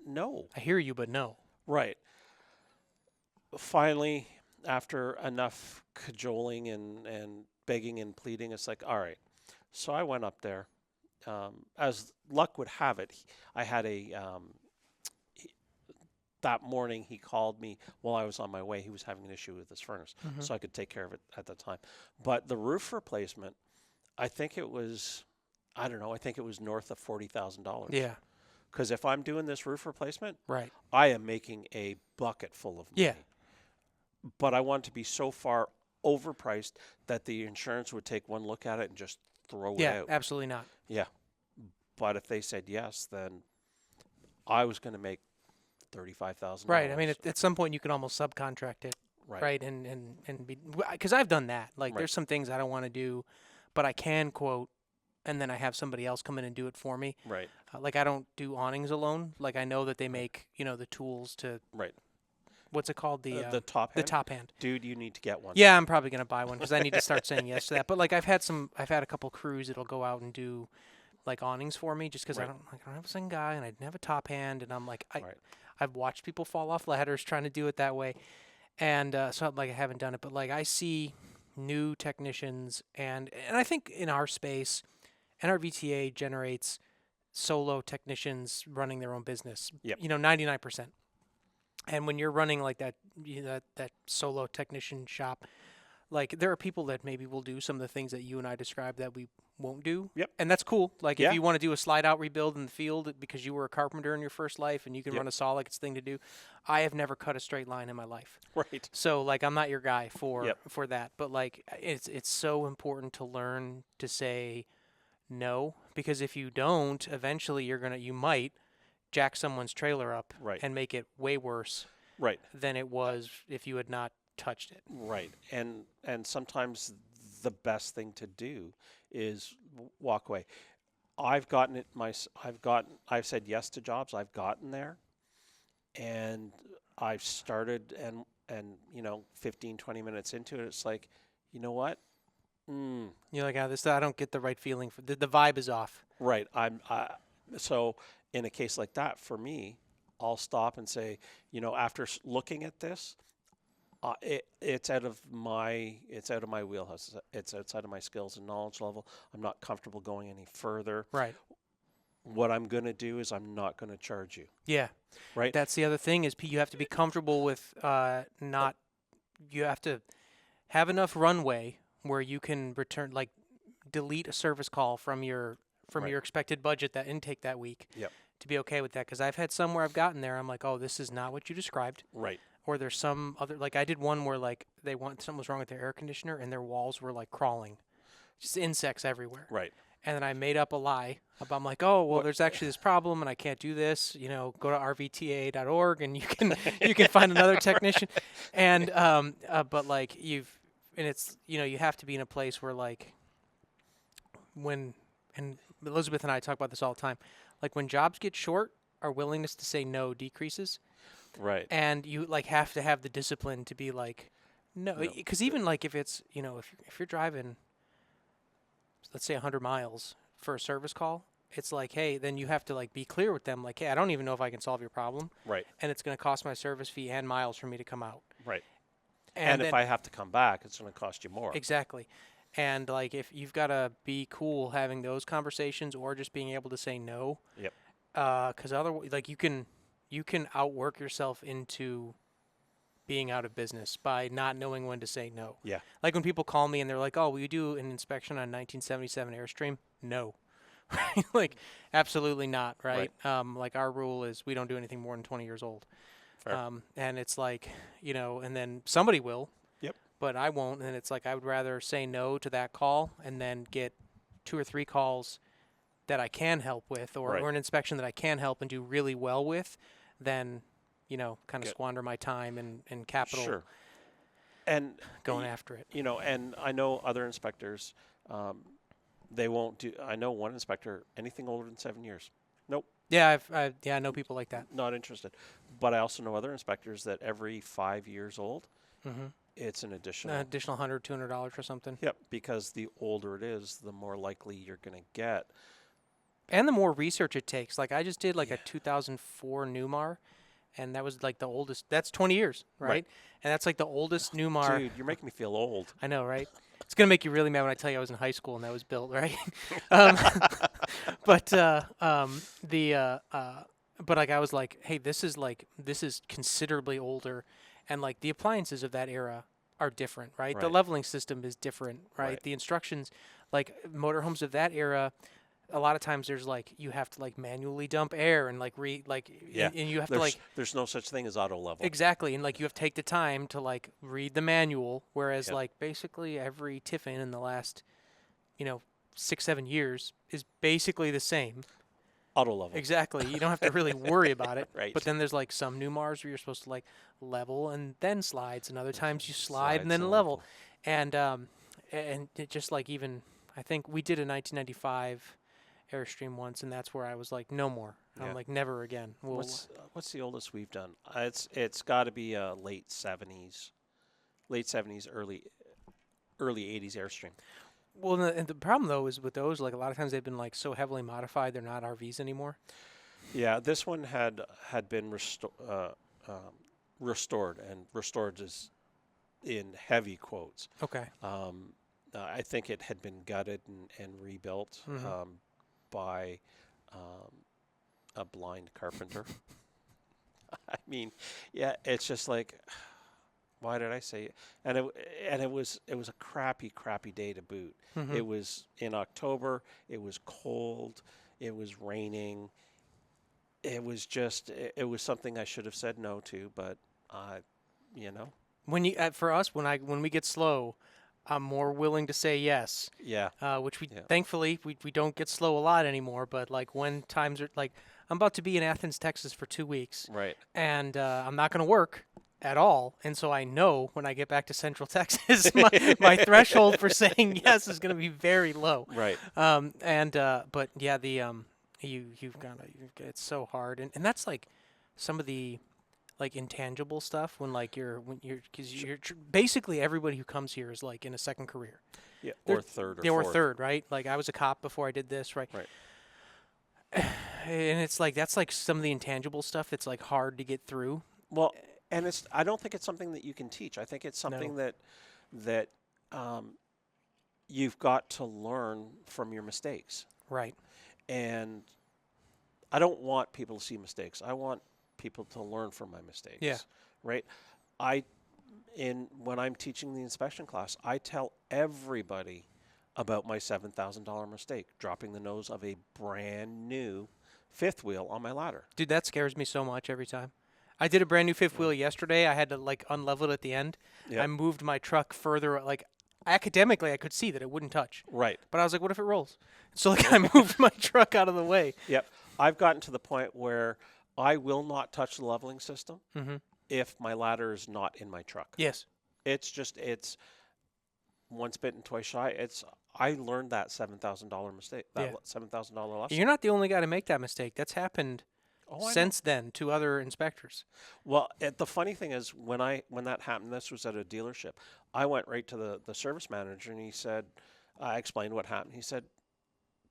no. I hear you, but no. Right. Finally, after enough cajoling and begging and pleading, it's like, all right. So I went up there. As luck would have it, I had that morning he called me while I was on my way. He was having an issue with his furnace, Mm-hmm. so I could take care of it at the time. But the roof replacement, I think it was north of $40,000. Yeah. Because if I'm doing this roof replacement, Right. I am making a bucket full of money. Yeah. But I want to be so far overpriced that the insurance would take one look at it and just throw it Yeah, out. absolutely not. Yeah. But if they said yes, then I was going to make $35,000. Right. I mean, at some point you can almost subcontract it, right? And be, because I've done that. Like, Right. there's some things I don't want to do, but I can quote, and then I have somebody else come in and do it for me. Right. Like, I don't do awnings alone. Like, I know that they make, the tools to, Right. what's it called? The top The hand? top hand. Dude, you need to get one. Yeah, I'm probably gonna buy one because I need to start saying yes to that. But like, I've had a couple crews that'll go out and do like awnings for me just because Right. I don't have a single guy and I didn't have a top hand, and I'm like, Right. I've watched people fall off ladders trying to do it that way, and so like I haven't done it. But like, I see new technicians, and I think in our space, NRVTA generates solo technicians running their own business. Yep. 99%. And when you're running like that, that solo technician shop, like there are people that maybe will do some of the things that you and I described that we won't do. Yep. And that's cool. Like Yeah. if you want to do a slide out rebuild in the field because you were a carpenter in your first life and you can Yep. run a saw like it's the thing to do. I have never cut a straight line in my life. Right. So like I'm not your guy for Yep. that. But like it's so important to learn to say no, because if you don't, eventually you might jack someone's trailer up Right. and make it way worse Right. than it was if you had not touched it. Right. And sometimes the best thing to do is walk away. I've said yes to jobs. I've gotten there, and I've started and 15, 20 minutes into it, it's like, you know what? You're like, I don't get the right feeling for the vibe is off. Right. So in a case like that, for me, I'll stop and say, after looking at this, it's out of my wheelhouse. It's outside of my skills and knowledge level. I'm not comfortable going any further. Right. What I'm going to do is I'm not going to charge you. Yeah. Right. That's the other thing is you have to be comfortable with you have to have enough runway where you can delete a service call from your Right. expected budget, that intake that week. Yep. To be okay with that, because I've had some where I've gotten there, I'm like, oh, this is not what you described. Right. Or there's some other, like I did one where like something was wrong with their air conditioner and their walls were like crawling, just insects everywhere. Right. And then I made up a lie about, I'm like, oh, well, there's actually this problem and I can't do this. Go to rvta.org and you can find another technician. And but like you have to be in a place where like and Elizabeth and I talk about this all the time. Like when jobs get short, our willingness to say no decreases. Right. And you like have to have the discipline to be like, no, because even like if it's if you're driving, let's say 100 miles for a service call, it's like, hey, then you have to like be clear with them, like, hey, I don't even know if I can solve your problem, Right. and it's going to cost my service fee and miles for me to come out. Right. And if then, I have to come back, it's going to cost you more. exactly, and like if you've got to be cool having those conversations or just being able to say no. Yep. Because otherwise, like you can outwork yourself into being out of business by not knowing when to say no. Yeah. Like when people call me and they're like, "Oh, will you do an inspection on 1977 Airstream?" No. Like absolutely not, right? Like our rule is we don't do anything more than 20 years old. Fair. And it's like, and then somebody will, Yep. but I won't. And it's like I would rather say no to that call and then get 2 or 3 calls that I can help with, or Right. an inspection that I can help and do really well with, than kind of Get- squander my time and capital Sure. And going after it. and I know other inspectors, they won't do. I know one inspector, anything older than 7 years. Nope. Yeah, I know people like that. Not interested. But I also know other inspectors that every 5 years old, Mm-hmm. it's an additional. An additional $100, $200 or something. Yep, because the older it is, the more likely you're going to get. And the more research it takes. Like I just did like Yeah. a 2004 Newmar, and that was like the oldest. That's 20 years, right? Right. And that's like the oldest Newmar. Dude, you're making me feel old. I know, right? It's gonna make you really mad when I tell you I was in high school and that was built, right? um, but but like I was like, hey, this is considerably older, and like the appliances of that era are different, right? The Right. leveling system is different, right? Right. The instructions, like motorhomes of that era, a lot of times there's like you have to like manually dump air and like Yeah. and you have to There's, like there's no such thing as auto level. exactly, and like you have to take the time to like read the manual, whereas Yep. like basically every Tiffin in the last 6-7 years is basically the same. Auto level. Exactly, you don't have to really worry about it. Right. But then there's like some new Mars where you're supposed to like level and then slides, and other times you slide Slides and then and level, and it just like even I think we did a 1995 Airstream once, and that's where I was like, no more. Yeah. I'm like, never again. What's the oldest we've done? It's got to be late 70s, early 80s Airstream. Well, and the problem though is with those, like a lot of times they've been like so heavily modified, they're not RVs anymore. Yeah, this one had been restored, and restored is in heavy quotes. Okay. I think it had been gutted and rebuilt Mhm. by a blind carpenter. I mean, yeah, it's just like, why did I say it? And it was a crappy day to boot. Mhm. It was in October. It was cold. It was raining. It was just it was something I should have said no to, but When you for us, when we get slow, I'm more willing to say yes. yeah, Which we Yeah. thankfully we don't get slow a lot anymore. But like when times are like I'm about to be in Athens, Texas for 2 weeks, right. and I'm not going to work at all, and so I know when I get back to Central Texas, my threshold for saying yes is going to be very low. Right. But yeah, you've got to, it's so hard, and that's like some of the like intangible stuff when because basically everybody who comes here is like in a second career. Yeah, They're- or third or They were fourth. third, right? Like I was a cop before I did this, right? Right. And it's like that's like some of the intangible stuff that's like hard to get through. Well, and I don't think it's something that you can teach. I think it's something that you've got to learn from your mistakes. Right. And I don't want people to see mistakes. I want people to learn from my mistakes. Yeah. Right. When I'm teaching the inspection class, I tell everybody about my $7,000 mistake, dropping the nose of a brand new fifth wheel on my ladder. Dude, that scares me so much every time. I did a brand new fifth wheel yesterday. I had to like unlevel it at the end. Yep. I moved my truck further. Like academically, I could see that it wouldn't touch. Right. But I was like, what if it rolls? So like I moved my truck out of the way. Yep. I've gotten to the point where I will not touch the leveling system Mm-hmm. if my ladder is not in my truck. Yes. It's once bitten, twice shy. I learned that $7,000 mistake, that Yeah. $7,000 lesson. You're not the only guy to make that mistake. That's happened Oh, I know. since then to other inspectors. Well, the funny thing is when that happened, this was at a dealership. I went right to the service manager and he said, I explained what happened. He said,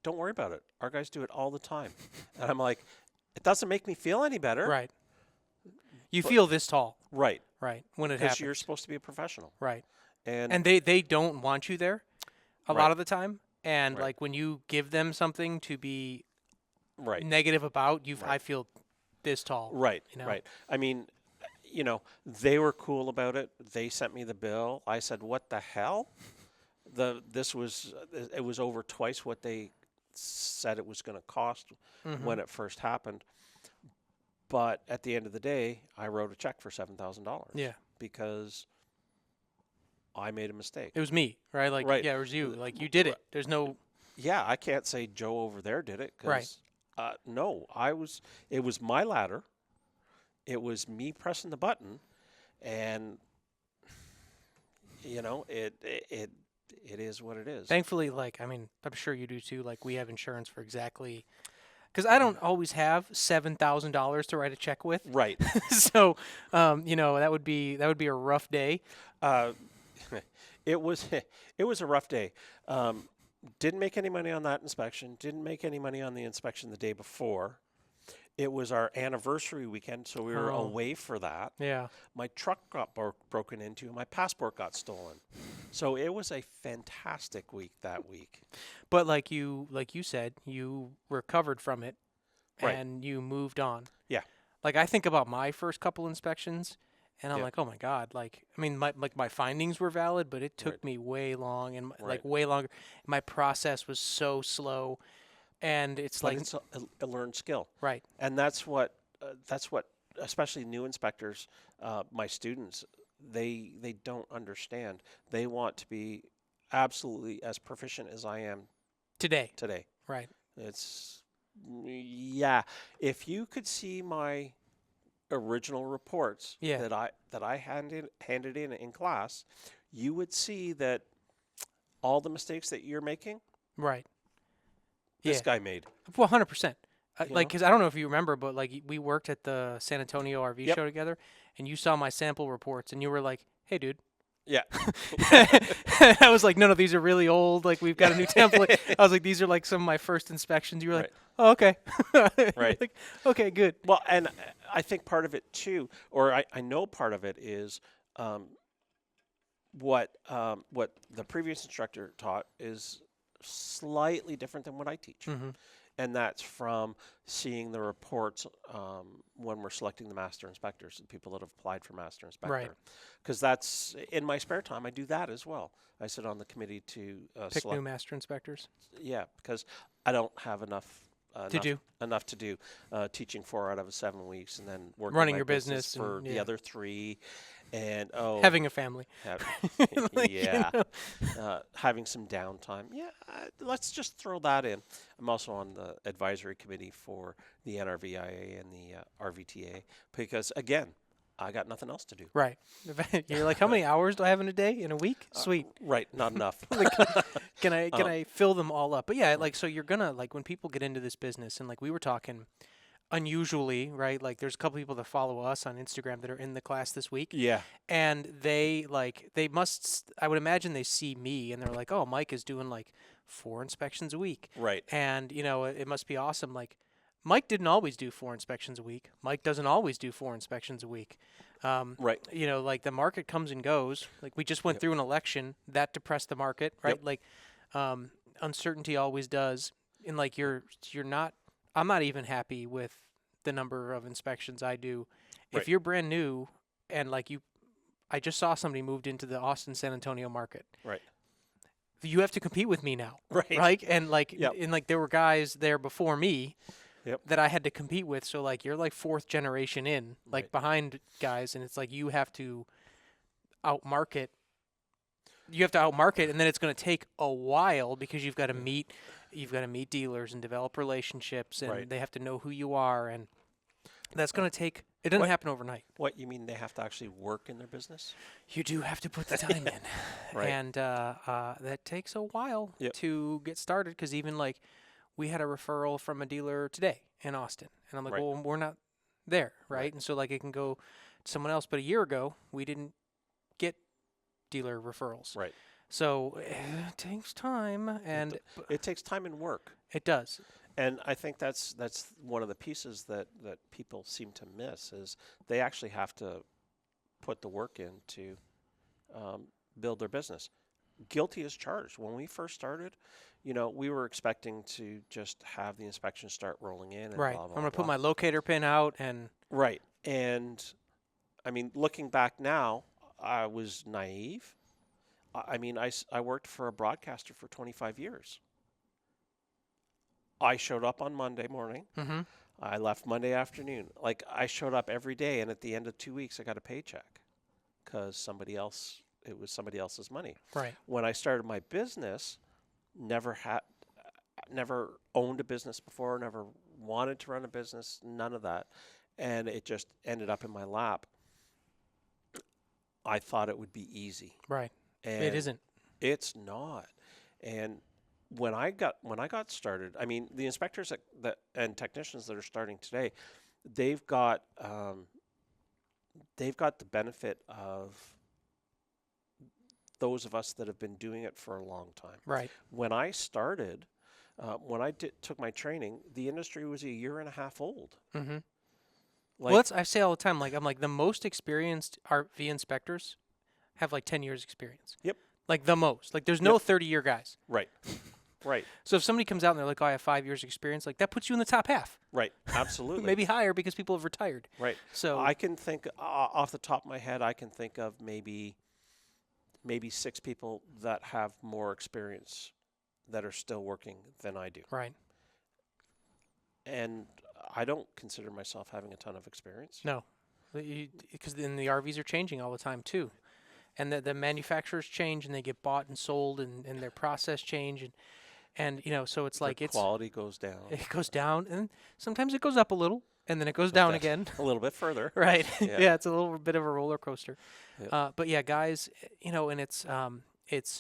"Don't worry about it. Our guys do it all the time." And I'm like, it doesn't make me feel any better. Right. You But- feel this tall. Right. Right. When it Because happens. you're supposed to be a professional. Right. And they don't want you there a Right. lot of the time. And Right. like when you give them something to be right. negative about, Right. I feel this tall. Right. you know? Right. I mean, you know, they were cool about it. They sent me the bill. I said, "What the hell?" It was over twice what they said it was going to cost Mm-hmm. when it first happened. But at the end of the day, I wrote a check for $7,000 Yeah. because I made a mistake. It was me, right? Like, Right. yeah, it was you. Like, you did it. There's no Yeah, I can't say Joe over there did it right. because no, It was my ladder. It was me pressing the button, and it is what it is. Thankfully, like, I mean, I'm sure you do too. Like, we have insurance for exactly because I don't always have $7,000 to write a check with. Right. So, that would be a rough day. Uh, it was it was a rough day. Didn't make any money on that inspection. Didn't make any money on the inspection the day before. It was our anniversary weekend, so we were Oh. away for that. Yeah. My truck got broken into, and my passport got stolen. So it was a fantastic week that week. But like you said, you recovered from it Right. and you moved on. Yeah. Like I think about my first couple inspections and I'm Yeah. like, "Oh my God, like I mean my findings were valid, but it took Right. me way long and like Right. way longer. My process was so slow and it's But like it's a learned skill, right. and that's what especially new inspectors, my students, they don't understand. They want to be absolutely as proficient as I am Today. today. Right. It's yeah. If you could see my original reports Yeah. that I handed in class, you would see that all the mistakes that you're making, Right. this Yeah. guy made. Well, 100%. You Like, know? because I don't know if you remember, but like we worked at the San Antonio RV Yep. show together, and you saw my sample reports, and you were like, "Hey, dude." Yeah. I was like, "No, these are really old. Like, we've got a new template." I was like, "These are like some of my first inspections." You were like, "Oh, okay." You're Right. like, okay, good. Well, and I think part of it too, or I know part of it is what the previous instructor taught is slightly different than what I teach. Mm-hmm. And that's from seeing the reports when we're selecting the master inspectors, the people that have applied for master inspector. Right. Because that's in my spare time, I do that as well. I sit on the committee to Pick select. new master inspectors Yeah, because I don't have enough to do enough to do teaching 4 out of 7 weeks, and then working running my your business for and, the yeah. other 3, and having a family. Like, you yeah, know. having some downtime. Yeah, let's just throw that in. I'm also on the advisory committee for the NRVIA and the RVTA because again, I got nothing else to do. Right. You're like, how many hours do I have in a day? In a week? Sweet. Right, not enough. Like, can I fill them all up? But yeah, like so you're gonna like when people get into this business and like we were talking unusually, right? Like there's a couple people that follow us on Instagram that are in the class this week Yeah, and they must I would imagine they see me and they're like, "Oh, Mike is doing like 4 inspections a week." right. And it must be awesome like Mike didn't always do 4 inspections a week. Mike doesn't always do 4 inspections a week. Right. Like the market comes and goes. Like we just went Yep. through an election that depressed the market, right? Yep. Like uncertainty always does. And like you're not. I'm not even happy with the number of inspections I do. Right. If you're brand new and like I just saw somebody moved into the Austin San Antonio market. Right. You have to compete with me now, Right. right? And like Yep. there were guys there before me. Yep. That I had to compete with. So like you're like 4th generation in, like Right. behind guys, and it's like you have to outmarket. You have to outmarket, and then it's going to take a while because you've got to meet dealers and develop relationships, and Right. they have to know who you are, and that's going to take. It doesn't What- happen overnight. What you mean? They have to actually work in their business? You do have to put the time in, Right. and that takes a while Yep. to get started. Because even like we had a referral from a dealer today in Austin, and I'm like, Right. well, we're not there, right? Right. And so like it can go to someone else. But a year ago, we didn't get dealer referrals. Right. So it takes time, and It takes time and work. it does. And I think that's one of the pieces that people seem to miss is they actually have to put the work in to build their business. Guilty as charged. When we first started, we were expecting to just have the inspections start rolling in. And Right. Blah, I'm blah, gonna blah. put my locator pin out, and Right. And I mean, looking back now, I was naive. I mean, I worked for a broadcaster for 25 years. I showed up on Monday morning. Mm-hmm. I left Monday afternoon. Like, I showed up every day, and at the end of 2 weeks, I got a paycheck because it was somebody else's money. Right. When I started my business, never owned a business before, never wanted to run a business, none of that. And it just ended up in my lap. I thought it would be easy. Right. And It isn't. It's not. And when I got started, I mean, the inspectors that and technicians that are starting today, they've got the benefit of those of us that have been doing it for a long time. Right. When I started, when I took my training, the industry was a year and a half old. Mm-hmm. Like, Well, I say all the time, like, I'm like, the most experienced RV inspectors have like 10 years experience. Yep. Like the most. Like there's no Yep. 30-year guys. right, right, So if somebody comes out and they're like, oh, I have 5 years experience, like that puts you in the top half. right, absolutely. Maybe higher because people have retired. Right. So I can think off the top of my head, I can think of maybe 6 people that have more experience that are still working than I do. right. And I don't consider myself having a ton of experience. No. Because then the RVs are changing all the time too. And the manufacturers change and they get bought and sold and their process change and you know, so it's like The quality goes down it goes down and sometimes it goes up a little and then it goes down that- again. a little bit further. Right. Yeah. Yeah, it's a little bit of a roller coaster. Yep. But yeah, guys, you know, and it's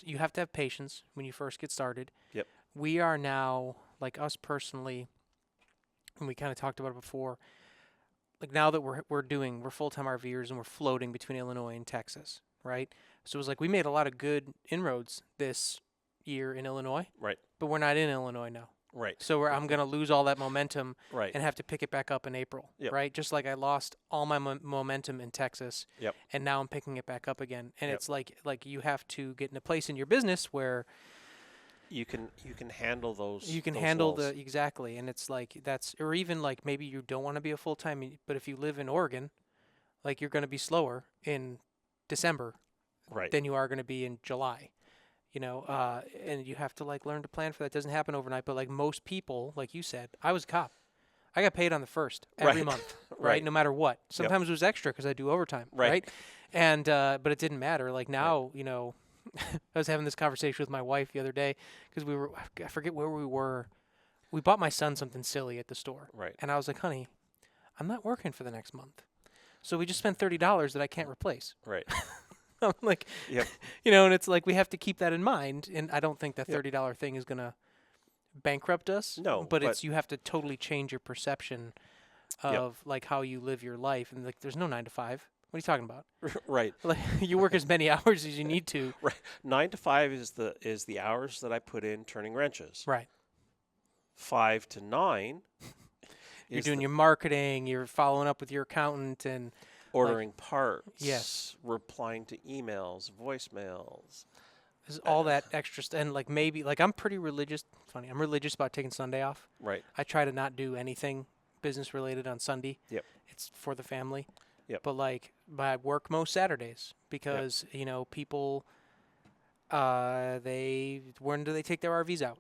you have to have patience when you first get started. Yep. We are now, like us personally, and we kind of talked about it before, like now that we're full-time RVers and we're floating between Illinois and Texas, right? So it was like we made a lot of good inroads this year in Illinois, Right. but we're not in Illinois now. Right. So I'm going to lose all that momentum Right. and have to pick it back up in April, Yep. right? Just like I lost all my momentum in Texas, Yep. and now I'm picking it back up again. And Yep. it's like you have to get in a place in your business where You can handle those. you can those handle walls. exactly. And it's like or even like maybe you don't want to be a full time, but if you live in Oregon, like you're going to be slower in December right. than you are going to be in July. You know, and you have to like learn to plan for that. It doesn't happen overnight, but like most people, like you said, I was a cop. I got paid on the 1st every Right. month, right? Right. No matter what. Sometimes it was extra because I do overtime, Right. right? And but it didn't matter. Like now, you know, I was having this conversation with my wife the other day because I forget where we were. We bought my son something silly at the store, Right. and I was like, "Honey, I'm not working for the next month, so we just spent $30 that I can't replace." Right. I'm like, Yep. you know, and it's like we have to keep that in mind. And I don't think that Yep. $30 thing is gonna bankrupt us. No, but but- it's you have to totally change your perception Yep. of like how you live your life. And like, there's no 9 to 5. What are you talking about? Right. Like you work as many hours as you need to. Right. 9 to 5 is the hours that I put in turning wrenches. Right. 5 to 9. You're is doing the your marketing. You're following up with your accountant and ordering parts. Yes. Replying to emails, voicemails. there's all that extra and like maybe like I'm pretty religious. Funny, I'm religious about taking Sunday off. Right. I try to not do anything business related on Sunday. Yep. It's for the family. Yep. But like, I work most Saturdays because you know people. When do they take their RVs out?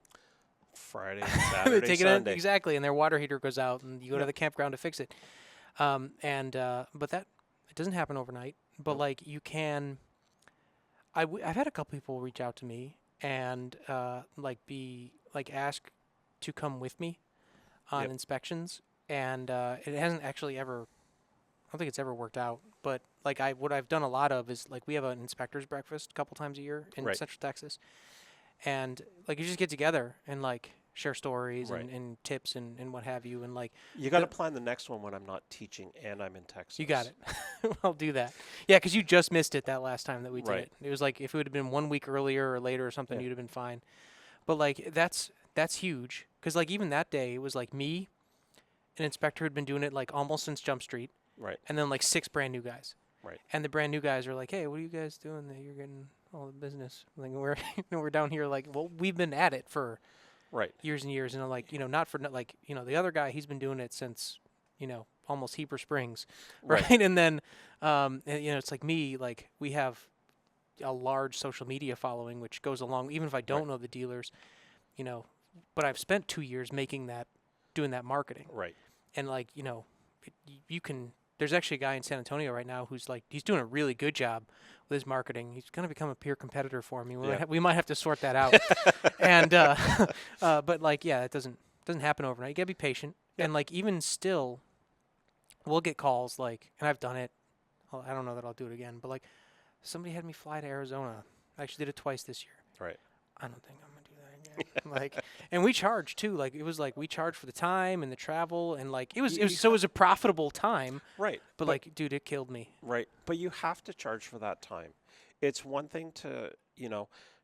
Friday, They Saturday, take it out Sunday. exactly, and their water heater goes out, and you go to Yep. the campground to fix it. But that it doesn't happen overnight. But Nope. like you can. I've had a couple people reach out to me and ask to come with me on Yep. inspections, and it hasn't actually ever. I don't think it's ever worked out. But like what I've done a lot of is like we have an inspector's breakfast a couple times a year in Right. Central Texas, and like you just get together and like share stories Right. and tips and what have you, and like You got to plan the next one when I'm not teaching and I'm in Texas. you got it. I'll do that. Yeah, because you just missed it that last time that we did Right. it. It was like if it would have been 1 week earlier or later or something, Yeah. you'd have been fine. But like that's huge because like even that day it was like me, an inspector who'd been doing it like almost since Jump Street, Right. and then like 6 brand new guys. Right. And the brand new guys are like, "Hey, what are you guys doing that you're getting all the business?" Like we're down here like, well, we've been at it for Right. years and years, and I'm like, not for like, the other guy, he's been doing it since, almost Heber Springs, Right. right? And then, and, it's like me, like we have a large social media following, which goes along, even if I don't Right. know the dealers, but I've spent 2 years doing that marketing. Right. And like, you can, there's actually a guy in San Antonio right now who's like, he's doing a really good job with his marketing. He's going to become a peer competitor for me. Yeah. We might have to sort that out. And, but like, yeah, it doesn't happen overnight. You gotta be patient. Yep. And like, even still, we'll get calls like, and I've done it. I don't know that I'll do it again, but like, somebody had me fly to Arizona. I actually did it twice this year. Right. I don't think I'm gonna do that again. Like, and we charge too. Like, it was like we charged for the time and the travel, and like it was so it was a profitable time. Right. But like, dude, it killed me. Right. But you have to charge for that time. It's one thing to,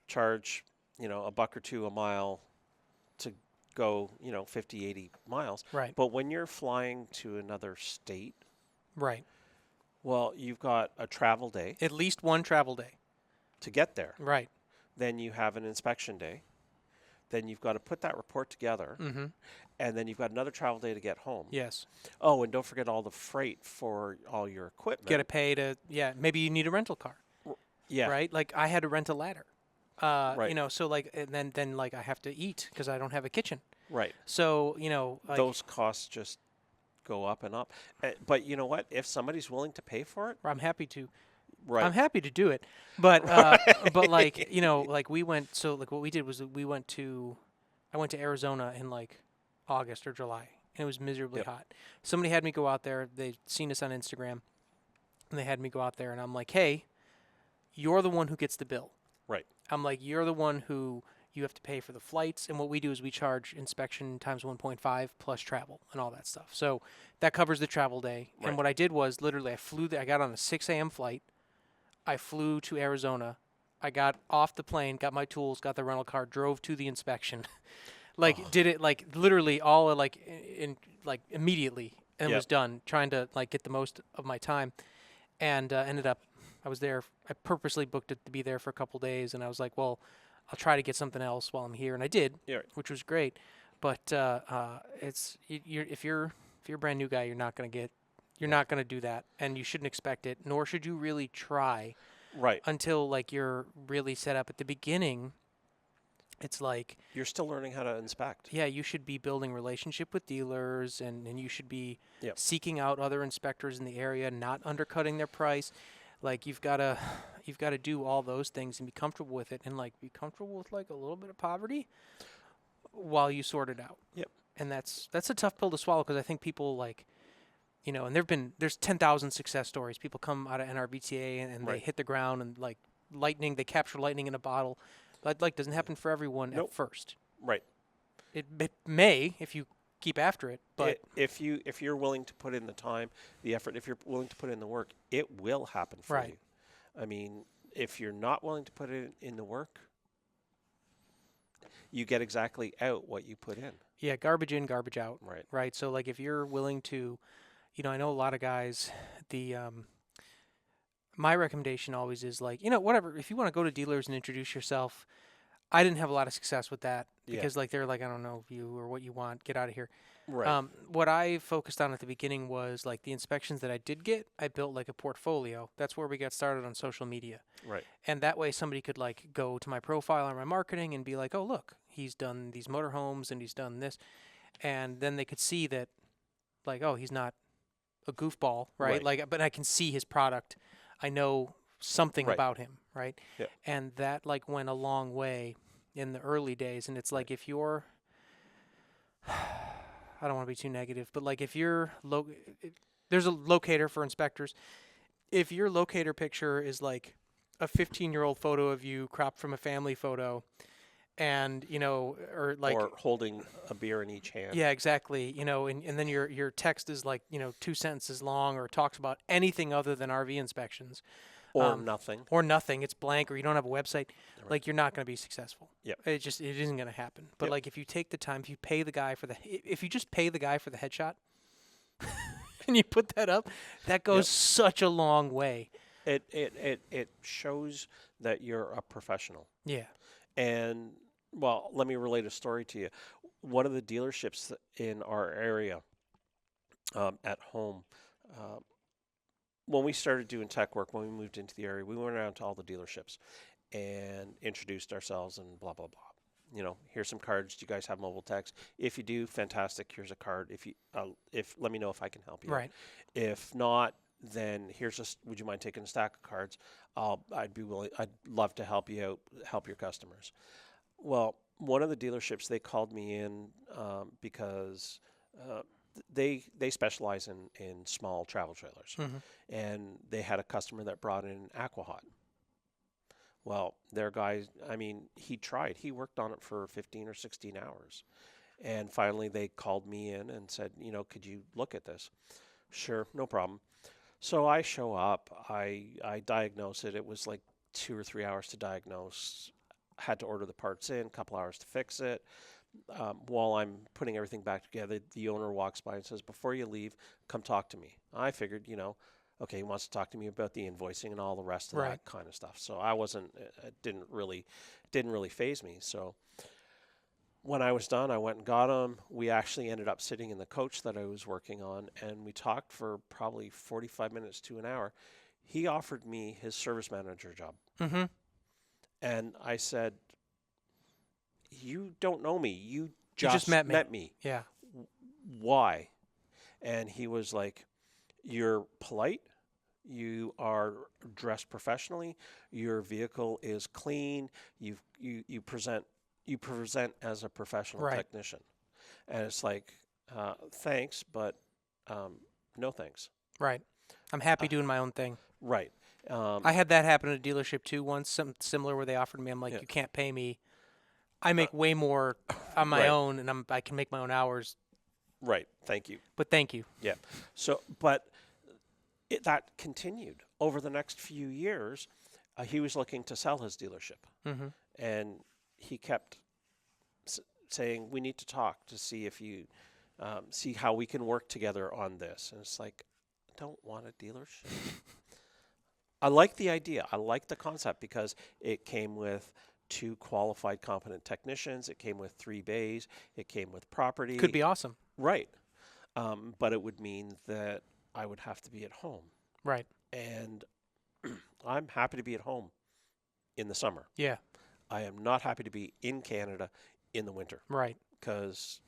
charge, a buck or two a mile to go, 50, 80 miles. Right. But when you're flying to another state, Right. well, you've got a travel day At least one travel day. to get there. Right. Then you have an inspection day. Then you've got to put that report together. Mm-hmm. And then you've got another travel day to get home. Yes. Oh, and don't forget all the freight for all your equipment. Got to pay to maybe you need a rental car. Yeah. Right. Like I had to rent a ladder. Right. So like, and then like I have to eat because I don't have a kitchen. Right. So like, Those costs just go up and up. But you know what? If somebody's willing to pay for it, I'm happy to. right. I'm happy to do it, but but like like we went. So like what we did was I went to Arizona in like August or July, and it was miserably Yep. hot. Somebody had me go out there. They'd seen us on Instagram, and they had me go out there, and I'm like, hey, you're the one who gets the bill. Right. I'm like, you're the one who you have to pay for the flights, and what we do is we charge inspection times 1.5 plus travel and all that stuff. So that covers the travel day. Right. And what I did was literally I flew there. I got on a 6 a.m. flight. I flew to Arizona. I got off the plane, got my tools, got the rental car, drove to the inspection. Did it like literally all like in like immediately and Yep. was done. Trying to like get the most of my time, and ended up I was there. I purposely booked it to be there for a couple days, and I was like, well, I'll try to get something else while I'm here, and I did, Yeah. which was great. But if you're a brand new guy, you're not gonna do that, and you shouldn't expect it, nor should you really try Right. until like you're really set up. At the beginning, it's like, You're still learning how to inspect. yeah, you should be building relationship with dealers, and you should be Yep. seeking out other inspectors in the area, not undercutting their price. Like you've got to do all those things and be comfortable with it, and like be comfortable with like a little bit of poverty while you sort it out. Yep. And that's a tough pill to swallow, because I think people like, and there's 10,000 success stories. People come out of NRVTA and they Right. hit the ground and like lightning, they capture lightning in a bottle. That like doesn't happen for everyone Nope. at first. Right. It may if you keep after it, but If you're willing to put in the time, the effort, if you're willing to put in the work, it will happen for Right. you. I mean, if you're not willing to put in the work, you get exactly out what you put in. yeah, garbage in, garbage out. Right. Right. So like if you're willing to, I know a lot of guys, my recommendation always is like, whatever, if you want to go to dealers and introduce yourself. I didn't have a lot of success with that Yeah. because like they're like, I don't know you or what you want, get out of here. Right. What I focused on at the beginning was like the inspections that I did get, I built like a portfolio. That's where we got started on social media. Right. And that way somebody could like go to my profile on my marketing and be like, oh, look, he's done these motorhomes and he's done this. And then they could see that like, oh, he's not a goofball, right? Right. Like, but I can see his product. I know something Right. about him, right? Yep. And that like went a long way in the early days. And it's like, if you're, I don't want to be too negative, but like if you're there's a locator for inspectors. If your locator picture is like a 15-year-old photo of you cropped from a family photo, and or like or holding a beer in each hand. yeah, exactly, and then your text is like 2 sentences long or talks about anything other than RV inspections, Or nothing. or nothing, it's blank, or you don't have a website, Right. like you're not going to be successful. Yep. It isn't going to happen. But Yep. like if you take the time, if you pay the guy if you just pay the guy for the headshot and you put that up, that goes Yep. such a long way. It shows that you're a professional. Yeah. And well, let me relate a story to you. One of the dealerships in our area, at home. Uh, when we started doing tech work, when we moved into the area, we went around to all the dealerships and introduced ourselves and blah blah blah. Here's some cards. Do you guys have mobile techs? If you do, fantastic. Here's a card. If let me know if I can help you out. Right. If not, then would you mind taking a stack of cards? I'd be willing. I'd love to help you out, help your customers. Well, one of the dealerships, they called me in because they specialize in small travel trailers, and they had a customer that brought in Aquahot. Well, their guy, I mean, he tried. He worked on it for 15 or 16 hours. And finally, they called me in and said, could you look at this? Sure, no problem. So I show up. I diagnose it. It was like 2 or 3 hours to diagnose. Had to order the parts in, a couple hours to fix it. While I'm putting everything back together, the owner walks by and says, before you leave, come talk to me. I figured, okay, he wants to talk to me about the invoicing and all the rest of Right. that kind of stuff. So I wasn't, it didn't really faze me. So when I was done, I went and got him. We actually ended up sitting in the coach that I was working on, and we talked for probably 45 minutes to an hour. He offered me his service manager job. Mm-hmm. And I said, you don't know me. You You just met me. Yeah. Why? And he was like, you're polite. You are dressed professionally. Your vehicle is clean. You present as a professional Right. technician. And it's like, thanks, but no thanks. Right. I'm happy doing my own thing. Right. I had that happen at a dealership too once, something similar where they offered me. I'm like, Yeah. you can't pay me. I make way more on my Right. own, and I can make my own hours. Right. Thank you. But thank you. Yeah. So, but that continued over the next few years. He was looking to sell his dealership, Mm-hmm. and he kept saying, "We need to talk to see if you see how we can work together on this." And it's like, I don't want a dealership. I like the idea. I like the concept because it came with 2 qualified, competent technicians. It came with 3 bays. It came with property. Could be awesome. Right. But it would mean that I would have to be at home. Right. And I'm happy to be at home in the summer. Yeah. I am not happy to be in Canada in the winter Right. because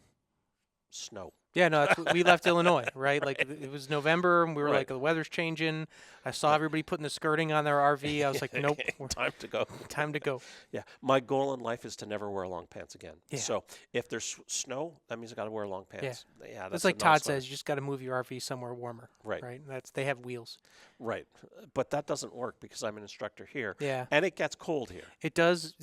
snow. Yeah, no, we left Illinois, right? Like it was November, and we were Right. like, the weather's changing. I saw everybody putting the skirting on their RV. I was like, nope, Time to go. time to go. Yeah. My goal in life is to never wear long pants again. Yeah. So if there's snow, that means I got to wear long pants. Yeah. That's It's like a Todd non-starter. says, you just got to move your RV somewhere warmer. Right. Right. They have wheels. Right. But that doesn't work because I'm an instructor here. Yeah. And it gets cold here. It does.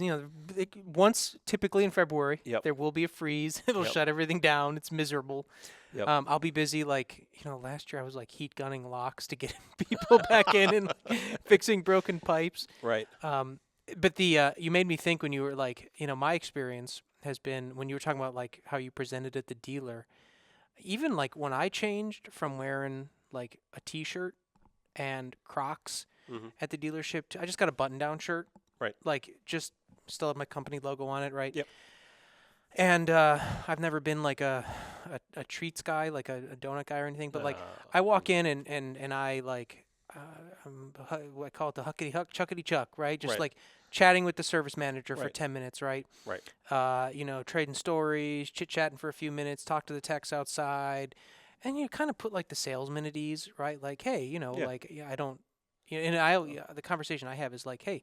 Once typically in February, Yep. there will be a freeze. It'll Yep. shut everything down. It's miserable. Yep. I'll be busy. Like last year I was like heat gunning locks to get people back in and fixing broken pipes. Right. But you made me think when you were like, my experience has been when you were talking about like how you presented at the dealer. Even like when I changed from wearing like a T-shirt and Crocs Mm-hmm. at the dealership, I just got a button-down shirt. Right. Like just still have my company logo on it, right? Yep. And I've never been like a treats guy, like a donut guy or anything. But like I walk in and I like I call it the huckety huck chuckety chuck, right? Just Right. like chatting with the service manager for Right. 10 minutes, right? Right. Trading stories, chit chatting for a few minutes, talk to the techs outside, and you kind of put like the salesman at ease, right? Like, hey, Yeah. like I don't, the conversation I have is like, hey,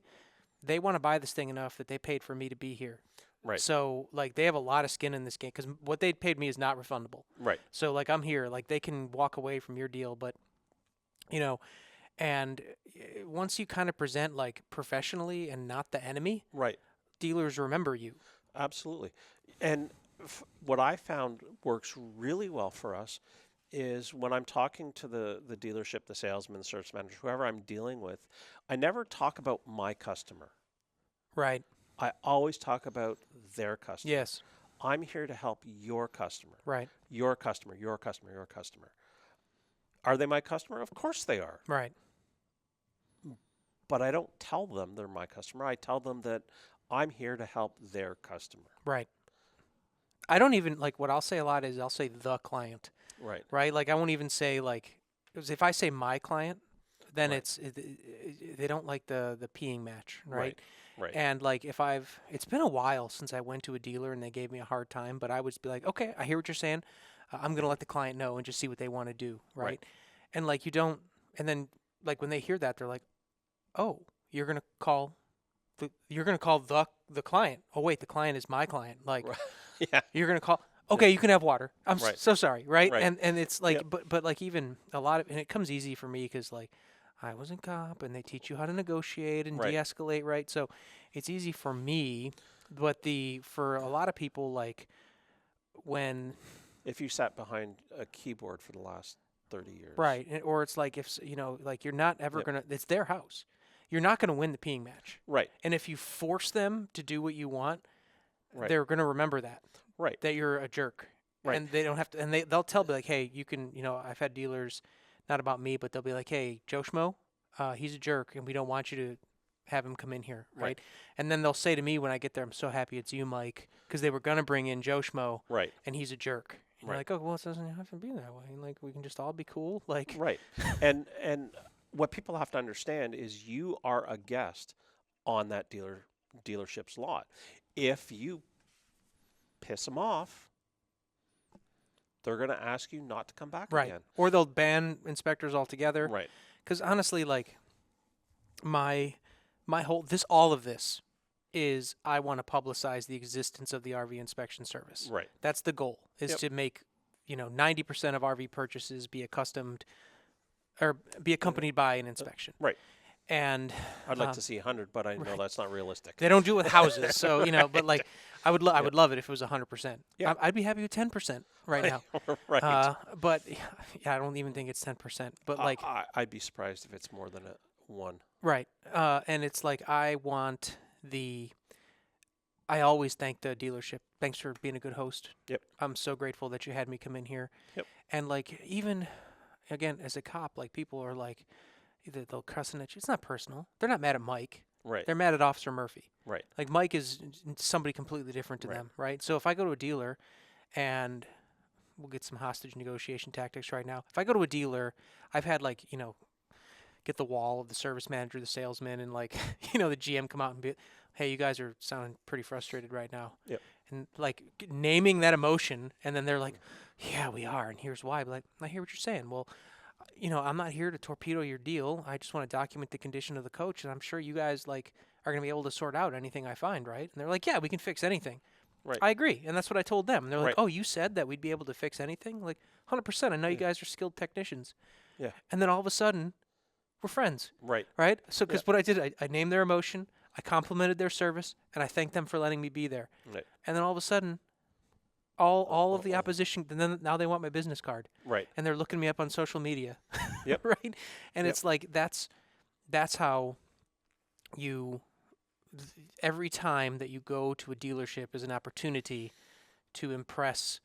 they want to buy this thing enough that they paid for me to be here. Right. So like they have a lot of skin in this game because what they paid me is not refundable. Right. So like I'm here, like they can walk away from your deal, but and once you kind of present like professionally and not the enemy, Right. dealers remember you. Absolutely. And what I found works really well for us is when I'm talking to the dealership, the salesman, the service manager, whoever I'm dealing with, I never talk about my customer. Right. I always talk about their customer. Yes. I'm here to help your customer. Right. Your customer, your customer, your customer. Are they my customer? Of course they are. Right. But I don't tell them they're my customer. I tell them that I'm here to help their customer. Right. I don't even like what I'll say a lot is I'll say the client. Right. right? Like I won't even say like, 'cause if I say my client, then Right. they don't like the peeing match, right? Right. And like it's been a while since I went to a dealer and they gave me a hard time, but I would be like, okay, I hear what you're saying. I'm gonna let the client know and just see what they want to do, right? Right. And like you don't, and then like when they hear that, they're like, oh, you're gonna call the client. Oh wait, the client is my client. Like Right. Yeah. you're gonna call. Okay, you can have water. Right. So sorry, right? Right. And it's like, Yep. but like even a lot of, and it comes easy for me because like I was in cop, and they teach you how to negotiate and Right. de-escalate, right? So it's easy for me, but for a lot of people, like when If you sat behind a keyboard for the last 30 years. right, or it's like if like you're not ever Yep. gonna, it's their house. You're not gonna win the peeing match, Right. and if you force them to do what you want, Right. they're gonna remember Right. that you're a jerk. Right. And they don't have to, and they'll tell me like, hey, you can, I've had dealers, not about me, but they'll be like, hey, Joe Schmo, he's a jerk, and we don't want you to have him come in here, right? Right. And then they'll say to me when I get there, I'm so happy it's you, Mike, because they were gonna bring in Joe Schmo, Right. and he's a jerk. And Right. you're like, oh, well, it doesn't have to be that way. Like we can just all be cool, like Right. and what people have to understand is you are a guest on that dealership's lot. If you piss them off, they're going to ask you not to come back right, again. or they'll ban inspectors altogether. Right. Because honestly, like my whole all of this is I want to publicize the existence of the RV inspection service. Right. That's the goal, is Yep. to make 90% of RV purchases be accustomed or be accompanied by an inspection. Right. And I'd like to see 100, but I know right. that's not realistic. they don't do it with houses, so but like I would I would love it if it was 100%. Yeah. I'd be happy with 10% right now. Right. But yeah, I don't even think it's 10%. But like I'd be surprised if it's more than a 1. right. And it's like I always thank the dealership. Thanks for being a good host. Yep. I'm so grateful that you had me come in here. Yep. And like even again as a cop, like people are like either they'll cussing at you. It's not personal. They're not mad at Mike. Right. They're mad at Officer Murphy. Right. Like Mike is somebody completely different to Right. them, right? So if I go to a dealer and we'll get some hostage negotiation tactics right now. If I go to a dealer, I've had like, get the wall of the service manager, the salesman, and like, the GM come out and be, hey, you guys are sounding pretty frustrated right now. Yep. And like naming that emotion, and then they're like, yeah, we are, and here's why. But like, I hear what you're saying. Well, I'm not here to torpedo your deal. I just want to document the condition of the coach, and I'm sure you guys like are going to be able to sort out anything I find, right? And they're like, yeah, we can fix anything. Right. I agree, and that's what I told them. And they're like, Right. oh, you said that we'd be able to fix anything? Like, 100%. I know you Yeah. guys are skilled technicians. Yeah. And then all of a sudden, we're friends, Right. right? So, because Yeah. what I did, I named their emotion, I complimented their service, and I thanked them for letting me be there. Right. And then all of a sudden, all of the opposition, and then now they want my business card, Right. and they're looking me up on social media. Yep. Right? And Yep. it's like that's how every time that you go to a dealership is an opportunity to impress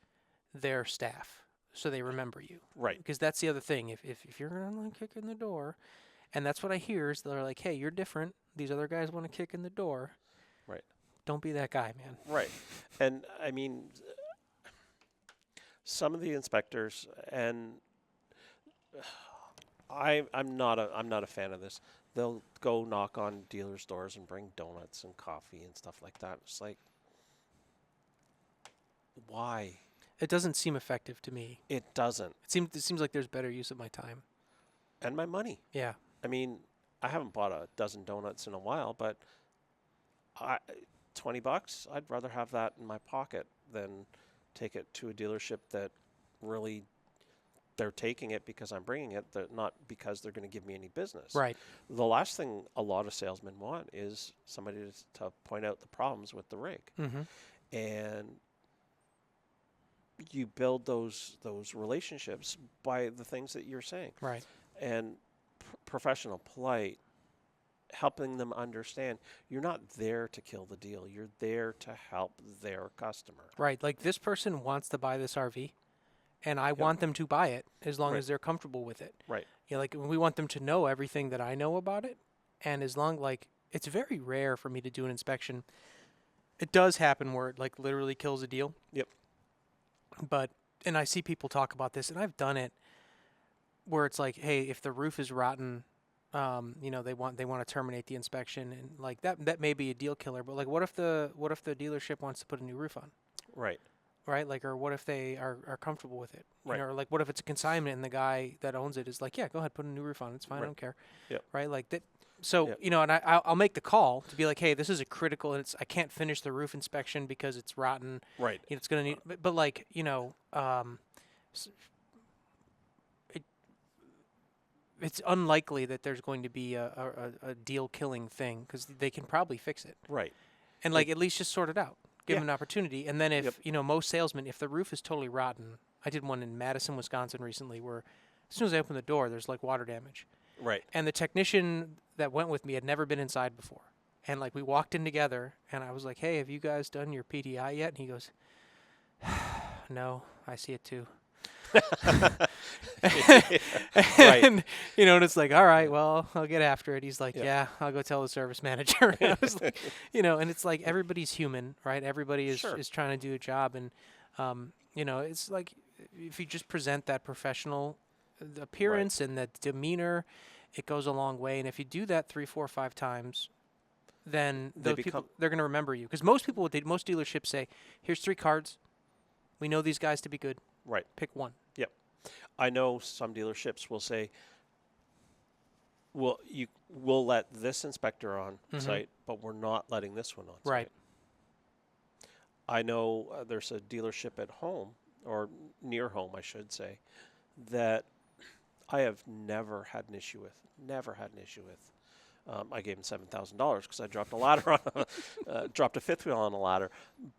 their staff so they remember you. Right. Because that's the other thing. If you're gonna like kick in the door, and that's what I hear is they're like, hey, you're different. These other guys want to kick in the door. Right. Don't be that guy, man. Right. And I mean, some of the inspectors, and I'm not a fan of this. They'll go knock on dealers' doors and bring donuts and coffee and stuff like that. It's like, why? It doesn't seem effective to me. It doesn't. It seems like there's better use of my time. And my money. Yeah. I mean, I haven't bought a dozen donuts in a while, but $20, I'd rather have that in my pocket than take it to a dealership that really they're taking it because I'm bringing it, not because they're going to give me any business. Right. The last thing a lot of salesmen want is somebody to point out the problems with the rig. Mm-hmm. And you build those relationships by the things that you're saying. Right. And professional, polite, helping them understand you're not there to kill the deal. You're there to help their customer. Right. Like this person wants to buy this RV, and I want them to buy it as long Right. as they're comfortable with it. Right. Like we want them to know everything that I know about it, and as long like it's very rare for me to do an inspection. It does happen where it like literally kills a deal. Yep. But and I see people talk about this, and I've done it, where it's like, hey, if the roof is rotten, they want to terminate the inspection, and like that may be a deal killer. But like, what if the dealership wants to put a new roof on? Right. Right, like, or what if they are comfortable with it? Right. Or like, what if it's a consignment and the guy that owns it is like, yeah, go ahead, put a new roof on. It's fine, I don't care. Yep. Right, like that. So Yep. and I'll make the call to be like, hey, this is a critical, and I can't finish the roof inspection because it's rotten. Right. It's gonna need, but like, it's unlikely that there's going to be a deal killing thing because they can probably fix it. Right. And like, at least just sort it out. Give them Yeah. an opportunity. And then if, Yep. Most salesmen, if the roof is totally rotten, I did one in Madison, Wisconsin recently where as soon as I opened the door, there's like water damage. Right. And the technician that went with me had never been inside before. And like, we walked in together and I was like, hey, have you guys done your PDI yet? And he goes, no, I see it too. And and it's like, all right, well, I'll get after it. He's like, yeah, I'll go tell the service manager. And I was like, and it's like, everybody's human, right? Everybody is Sure. is trying to do a job, and it's like, if you just present that professional appearance and that demeanor, it goes a long way. And if you do that 3, 4, 5 times, then they're going to remember you. Because most dealerships say, here's 3 cards. We know these guys to be good. Right. Pick one. Yep. I know some dealerships will say, we'll let this inspector on site, but we're not letting this one on site. Right. I know there's a dealership at home, or near home, I should say, that I have never had an issue with. I gave him $7,000 because I dropped a ladder on dropped a fifth wheel on a ladder.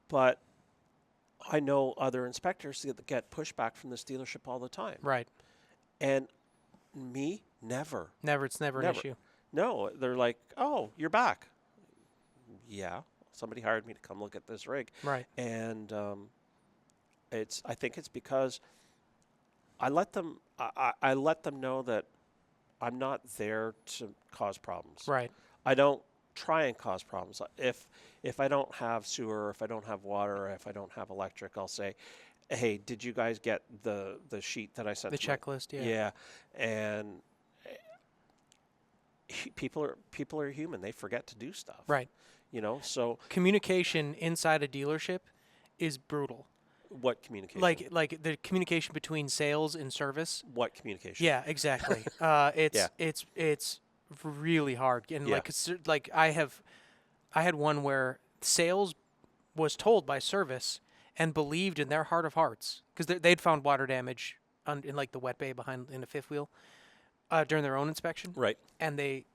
But I know other inspectors that get pushback from this dealership all the time. Right. And me, never. It's never an issue. No, they're like, oh, you're back. Yeah, somebody hired me to come look at this rig. Right. And I think it's because I let them know that I'm not there to cause problems. Right. I don't try and cause problems. If I don't have sewer, if I don't have water, if I don't have electric, I'll say, hey, did you guys get the sheet that I sent? The checklist, yeah. Yeah, and people are human. They forget to do stuff. Right. So communication inside a dealership is brutal. What communication? Like the communication between sales and service. What communication? Yeah, exactly. It's really hard. And I had one where sales was told by service and believed in their heart of hearts, because they'd found water damage in like the wet bay behind in the fifth wheel during their own inspection. Right. And they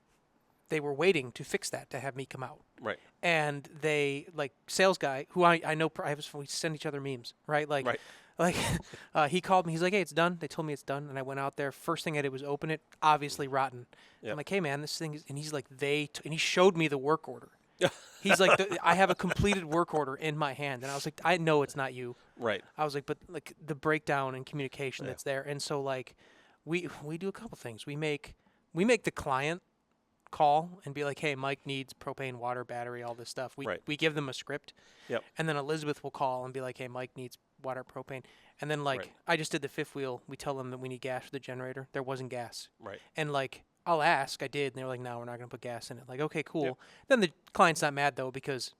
were waiting to fix that, to have me come out. Right. And they, like, sales guy who I know, we send each other memes, right? Like, he called me. He's like, hey, it's done. They told me it's done. And I went out there. First thing I did was open it. Obviously rotten. Yep. I'm like, hey, man, this thing is, and he's like, and he showed me the work order. He's like, I have a completed work order in my hand. And I was like, I know it's not you. Right. I was like, but like the breakdown in communication that's there. And so like, we do a couple things. We make the client call and be like, hey, Mike needs propane, water, battery, all this stuff. We give them a script. Yep. And then Elizabeth will call and be like, hey, Mike needs water, propane. And then I just did the fifth wheel. We tell them that we need gas for the generator. There wasn't gas. Right. And like, I'll ask. I did. And they were like, no, we're not going to put gas in it. Like, okay, cool. Yep. Then the client's not mad though, because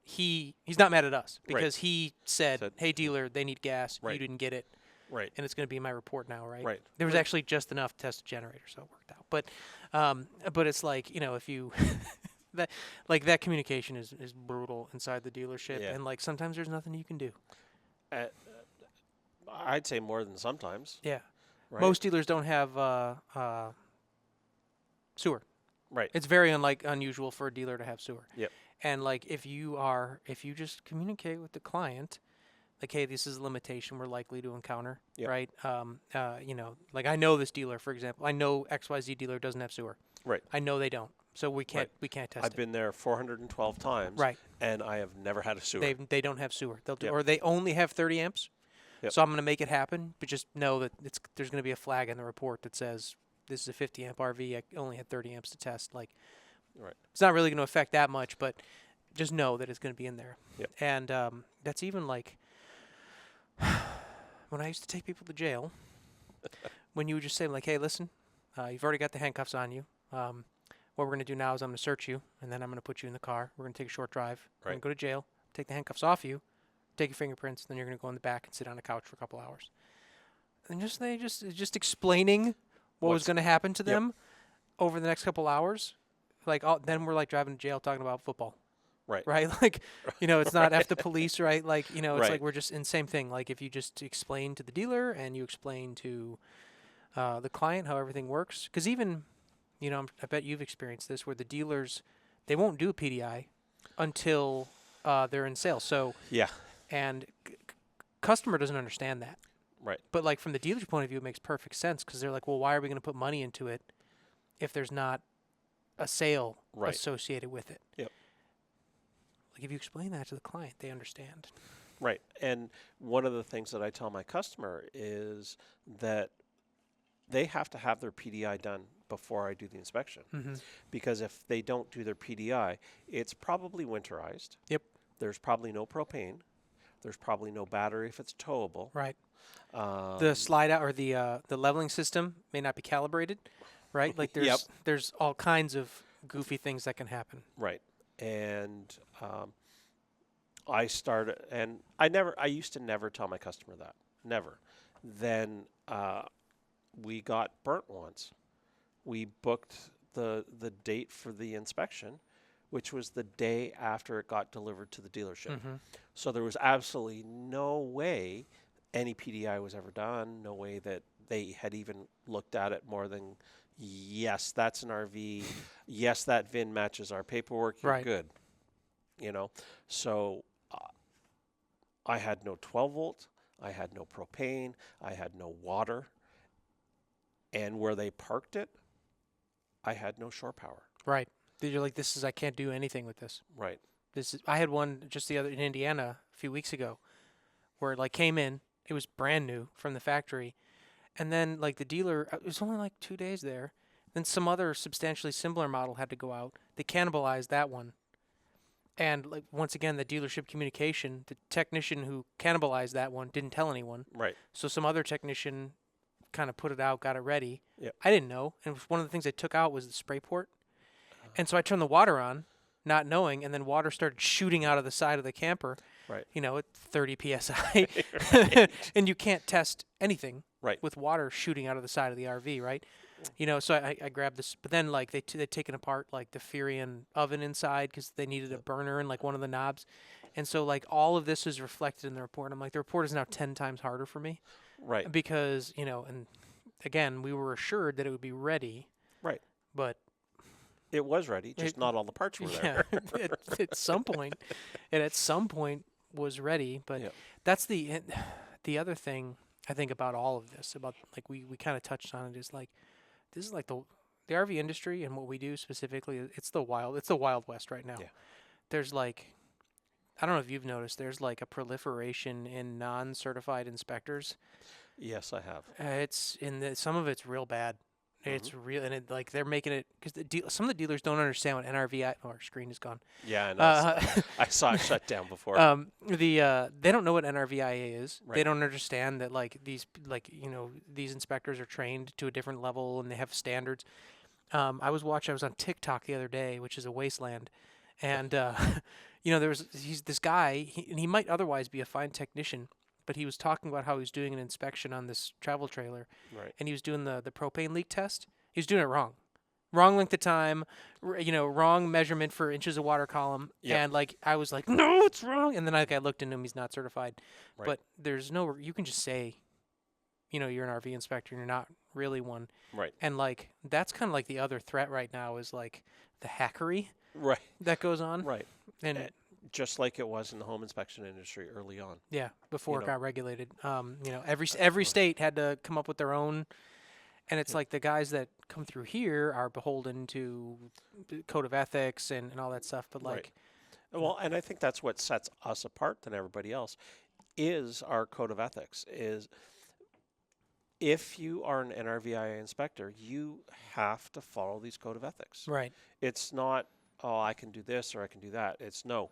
he's not mad at us, because he said, hey, dealer, they need gas. Right. You didn't get it. Right. And it's going to be in my report now, right? Right. There was actually just enough to test the generator, so it worked out. But it's like, if you that communication is brutal inside the dealership, and like sometimes there's nothing you can do. I'd say more than sometimes. Yeah. Right? Most dealers don't have sewer. Right. It's very unusual for a dealer to have sewer. Yep. And like, if you just communicate with the client, like, hey, this is a limitation we're likely to encounter, right? Like, I know this dealer, for example. I know XYZ dealer doesn't have sewer. Right. I know they don't, so we can't test it. I've been there 412 times. Right. And I have never had a sewer. They don't have sewer. They'll do, or they only have 30 amps. Yep. So I'm going to make it happen, but just know that there's going to be a flag in the report that says this is a 50 amp RV. I only had 30 amps to test. Like, it's not really going to affect that much, but just know that it's going to be in there. Yep. And that's even like, when I used to take people to jail, when you would just say like, "Hey, listen, you've already got the handcuffs on you. What we're going to do now is I'm going to search you, and then I'm going to put you in the car. We're going to take a short drive. We're going Right. to go to jail, take the handcuffs off you, take your fingerprints, then you're going to go in the back and sit on a couch for a couple hours." And just explaining what was What's- going to happen to Yep. them over the next couple hours. Like, then we're like driving to jail talking about football. Right. Right? Like, it's not F the police, right? Like, it's Right. like we're just in same thing. Like, if you just explain to the dealer and you explain to the client how everything works. Because even, I bet you've experienced this where the dealers, they won't do a PDI until they're in sales. So, Yeah. and customer doesn't understand that. Right. But, like, from the dealer's point of view, it makes perfect sense because they're like, well, why are we going to put money into it if there's not a sale Right. associated with it? Yep. Like, if you explain that to the client, they understand. Right. And one of the things that I tell my customer is that they have to have their PDI done before I do the inspection. Mm-hmm. Because if they don't do their PDI, it's probably winterized. Yep. There's probably no propane. There's probably no battery if it's towable. Right. The slide out or the leveling system may not be calibrated, right? Like there's all kinds of goofy things that can happen. Right. And I used to never tell my customer that. Never. Then we got burnt once. We booked the date for the inspection, which was the day after it got delivered to the dealership. Mm-hmm. So there was absolutely no way any PDI was ever done, no way that they had even looked at it more than, yes, that's an RV. Yes, that VIN matches our paperwork. You're Right. good. So I had no 12 volt. I had no propane. I had no water. And where they parked it, I had no shore power. Right. You're like, I can't do anything with this. Right. I had one just the other in Indiana a few weeks ago where it like came in, it was brand new from the factory. And then like the dealer, it was only like 2 days there. Then some other substantially similar model had to go out. They cannibalized that one. And like once again, the dealership communication, the technician who cannibalized that one didn't tell anyone. Right. So some other technician kind of put it out, got it ready. Yep. I didn't know. And one of the things they took out was the spray port. And so I turned the water on, not knowing, and then water started shooting out of the side of the camper. Right. At 30 psi. And you can't test anything Right. with water shooting out of the side of the RV, right? So I grabbed this, but then like they'd taken apart like the Furion oven inside because they needed a burner in like one of the knobs. And so like all of this is reflected in the report. I'm like, the report is now 10 times harder for me Right. because, and again, we were assured that it would be ready. Right. But It was ready, just not all the parts were yeah, there. at some point, it at some point was ready. But Yep. that's the other thing I think about all of this, about like we kind of touched on it, is like this is like the RV industry and what we do specifically. It's the Wild West right now. Yeah. There's like, I don't know if you've noticed, there's like a proliferation in non-certified inspectors. Yes, I have. It's some of it's real bad. It's real, and like they're making it because some of the dealers don't understand what NRVI. Oh, our screen is gone. Yeah, I saw it shut down before. They don't know what NRVIA is. Right. They don't understand that like these inspectors are trained to a different level and they have standards. I was on TikTok the other day, which is a wasteland, and he's this guy, and he might otherwise be a fine technician, but he was talking about how he was doing an inspection on this travel trailer, Right. and he was doing the propane leak test. He was doing it wrong. Wrong length of time, wrong measurement for inches of water column. Yep. And like, I was like, no, it's wrong. And then I looked into him, he's not certified. Right. But there's you can just say, you're an RV inspector and you're not really one. Right. And like, that's kind of like the other threat right now is like the hackery Right. that goes on. Right. And Just like it was in the home inspection industry early on. yeah, before it know. got regulated. Every state had to come up with their own. And it's like the guys that come through here are beholden to the code of ethics and all that stuff. But like, Right. Well, and I think that's what sets us apart than everybody else is our code of ethics. Is if you are an NRVIA inspector, you have to follow these code of ethics. right, It's not, oh, I can do this or I can do that. It's no,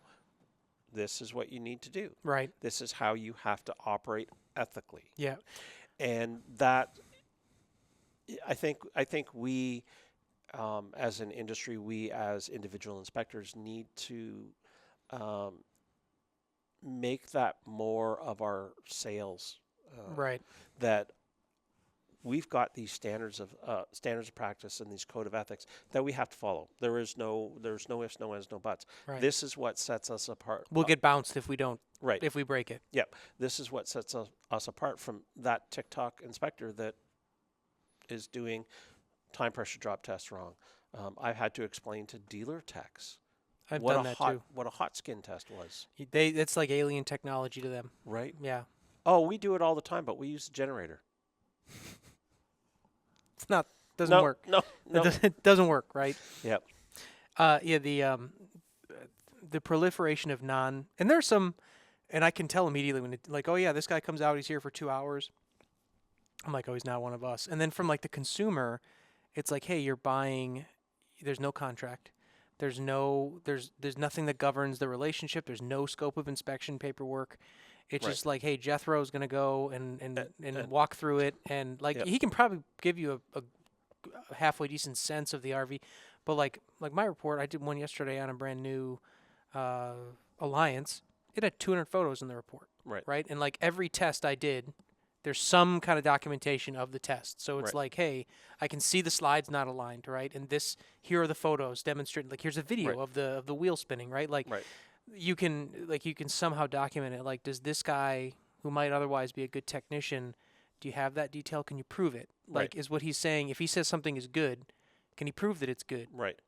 this is what you need to do. right, This is how you have to operate ethically. Yeah. And that, I think we, as an industry, we as individual inspectors need to um, make that more of our sales. Right. That we've got these standards of practice and these code of ethics that we have to follow. There's no ifs, no ands, no buts. Right. This is what sets us apart. We'll get bounced if we don't. Right. If we break it. Yep. This is what sets us apart from that TikTok inspector that is doing time pressure drop tests wrong. I've had to explain to dealer techs I've what done that too. what a hot skin test was. It's like alien technology to them. Right. Yeah. Oh, we do it all the time, but we use a generator. It's not. Doesn't work. No. It doesn't work. Right. Yep. Yeah. The proliferation of and there's some, and I can tell immediately when like, oh yeah, this guy comes out, he's here for 2 hours. I'm like, oh, he's not one of us. And then from like the consumer, it's like, hey, you're buying. There's no contract. There's nothing that governs the relationship. There's no scope of inspection paperwork. It's just like, hey, Jethro's going to go and walk through it. And like, he can probably give you a halfway decent sense of the RV. But like my report, I did one yesterday on a brand new Alliance. It had 200 photos in the report. Right. And like every test I did, there's some kind of documentation of the test. So it's like, hey, I can see the slides not aligned, right? And here are the photos demonstrating. Like, here's a video of the wheel spinning, right? Like, you can somehow document it. Like, does this guy who might otherwise be a good technician, do you have that detail? Can you prove it? Like, is what he's saying? If he says something is good, can he prove that it's good? Right.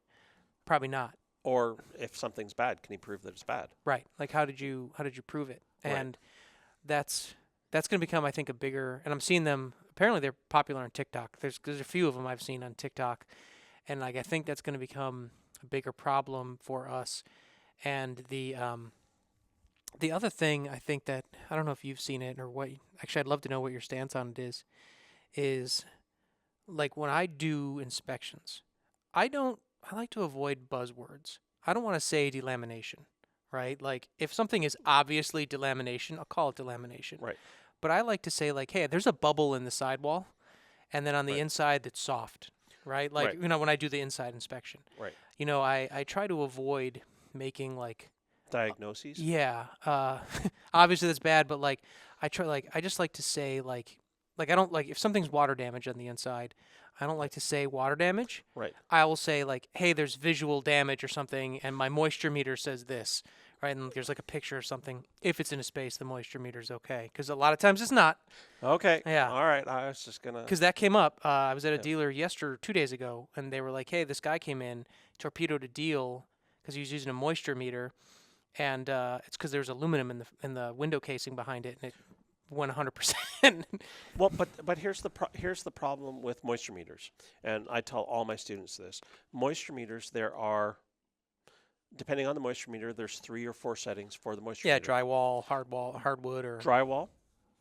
Probably not. Or if something's bad, can he prove that it's bad? Right. Like, how did you prove it? And that's going to become, I think, a bigger. And I'm seeing them. Apparently, they're popular on TikTok. There's a few of them I've seen on TikTok, and like I think that's going to become a bigger problem for us. And the other thing I think that I don't know if you've seen it or what. Actually, I'd love to know what your stance on it is like when I do inspections, I like to avoid buzzwords. I don't want to say delamination. Right? Like, if something is obviously delamination, I'll call it delamination. Right. But I like to say, like, hey, there's a bubble in the sidewall, and then on the inside, it's soft. Right? Like, when I do the inside inspection. Right. I try to avoid making, like... diagnoses? Obviously, that's bad, but, like, I just like to say, like, I don't, like, if something's water damage on the inside... I don't like to say water damage. Right. I will say, like, hey, there's visual damage or something, and my moisture meter says this, right? And there's, like, a picture or something. If it's in a space, the moisture meter's okay. Because a lot of times it's not. Okay. Yeah. All right. I was just going to... Because that came up. I was at a dealer 2 days ago, and they were like, hey, this guy came in, torpedoed a deal because he was using a moisture meter, and it's because there's aluminum in the window casing behind it, and it went 100%. Well, but here's the problem with moisture meters, and I tell all my students this: moisture meters, there are, depending on the moisture meter, there's 3 or 4 settings for the moisture meter. Yeah, drywall, hardwood, or drywall,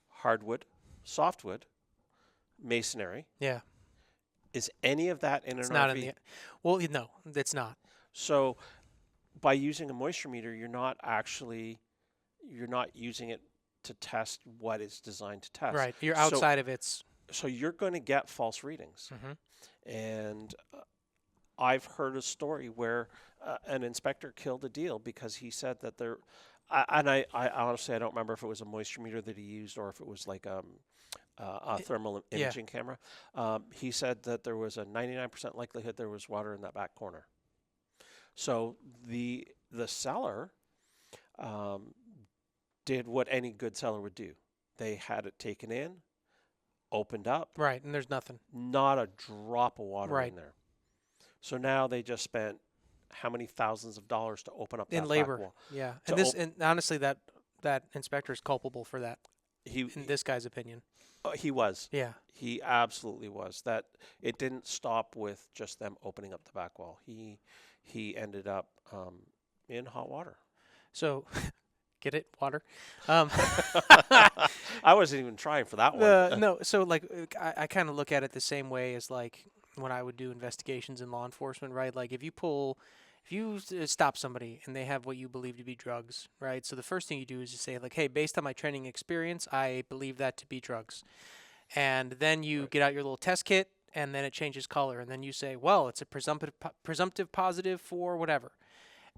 hardwood, softwood, masonry. Yeah. Is any of that in it's an not RV? in the. Well, no, it's not. So, by using a moisture meter, you're not using it to test what it's designed to test. Right. You're outside of its. So you're going to get false readings. Mm-hmm. And I've heard a story where an inspector killed a deal because he said that there, I honestly, I don't remember if it was a moisture meter that he used or if it was like a thermal imaging camera. He said that there was a 99% likelihood there was water in that back corner. So the seller did what any good seller would do. They had it taken in, opened up. Right, and there's nothing. Not a drop of water in there. So now they just spent how many thousands of dollars to open up that in labor. Back wall. Yeah, and honestly, that inspector is culpable for that. In this guy's opinion. He was. Yeah. He absolutely was. That it didn't stop with just them opening up the back wall. He ended up in hot water. So, get it? Water? I wasn't even trying for that one. No, so like I kind of look at it the same way as like when I would do investigations in law enforcement, right? Like if you stop somebody and they have what you believe to be drugs, right? So the first thing you do is you say like, hey, based on my training experience, I believe that to be drugs. And then you Right. get out your little test kit, and then it changes color, and then you say, well, it's a presumptive positive for whatever,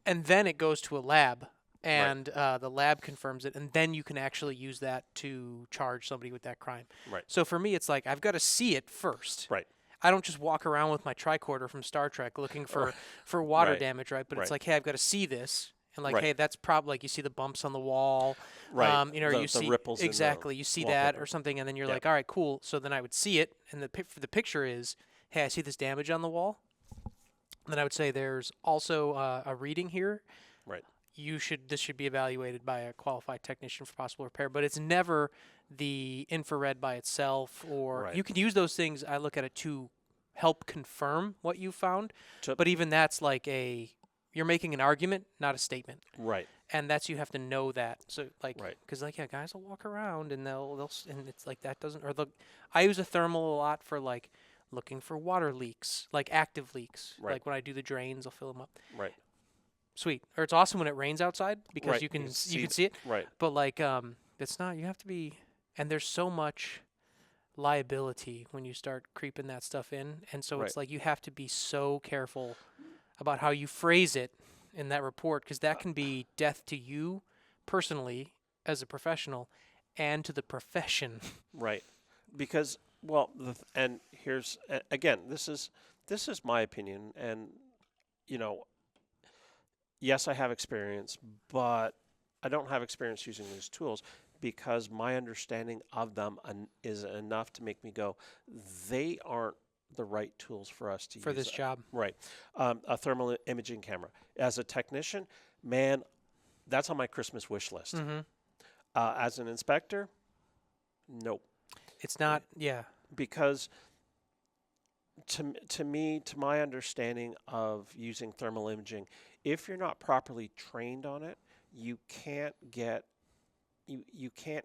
and then it goes to a lab, Right. and the lab confirms it, and then you can actually use that to charge somebody with that crime. Right. So for me, it's like I've got to see it first. Right. I don't just walk around with my tricorder from Star Trek looking Or- for water Right. damage, right? But it's Right. like, hey, I've got to see this, and like, Right. hey, that's probably like you see the bumps on the wall, Right. or The you see ripples in the exactly, you see that wallpaper. or something, and then you're Yeah. like, all right, cool. So then I would see it, and the picture is, hey, I see this damage on the wall. And then I would say there's also a reading here. Right. This should be evaluated by a qualified technician for possible repair, but it's never the infrared by itself, or Right. you can use those things. I look at it to help confirm what you found, To- but even that's like you're making an argument, not a statement, Right. and that's you have to know that. So like, Right. because like guys will walk around and and it's like that doesn't I use a thermal a lot for like looking for water leaks, like active leaks, Right. like when I do the drains, I'll fill them up. Right. Sweet. Or it's awesome when it rains outside because Right. you can see see it. Right. But like it's not, you have to be, and there's so much liability when you start creeping that stuff in, and so it's Right. like you have to be so careful about how you phrase it in that report, because that can be death to you personally as a professional and to the profession. Right. Because and here's again, this is my opinion, and you know, yes, I have experience, but I don't have experience using these tools because my understanding of them is enough to make me go, they aren't the right tools for us to For use. this job. Right. A thermal imaging camera. As a technician, man, that's on my Christmas wish list. Mm-hmm. As an inspector, nope. It's not, yeah. Because to me, to my understanding of using thermal imaging, if you're not properly trained on it, you can't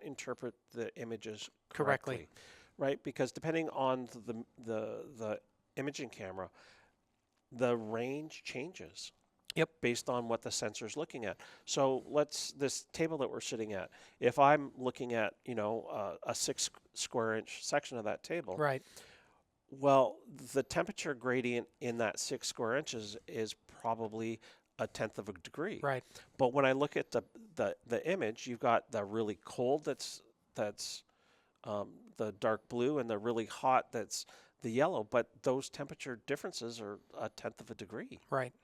interpret the images correctly, right? Because depending on the imaging camera, the range changes. Yep. Based on what the sensor's looking at. So this table that we're sitting at, if I'm looking at, a 6 square inch section of that table, Right. well, the temperature gradient in that 6 square inches is probably a tenth of a degree. Right. But when I look at the image, you've got the really cold that's the dark blue, and the really hot that's the yellow. But those temperature differences are a tenth of a degree. Right.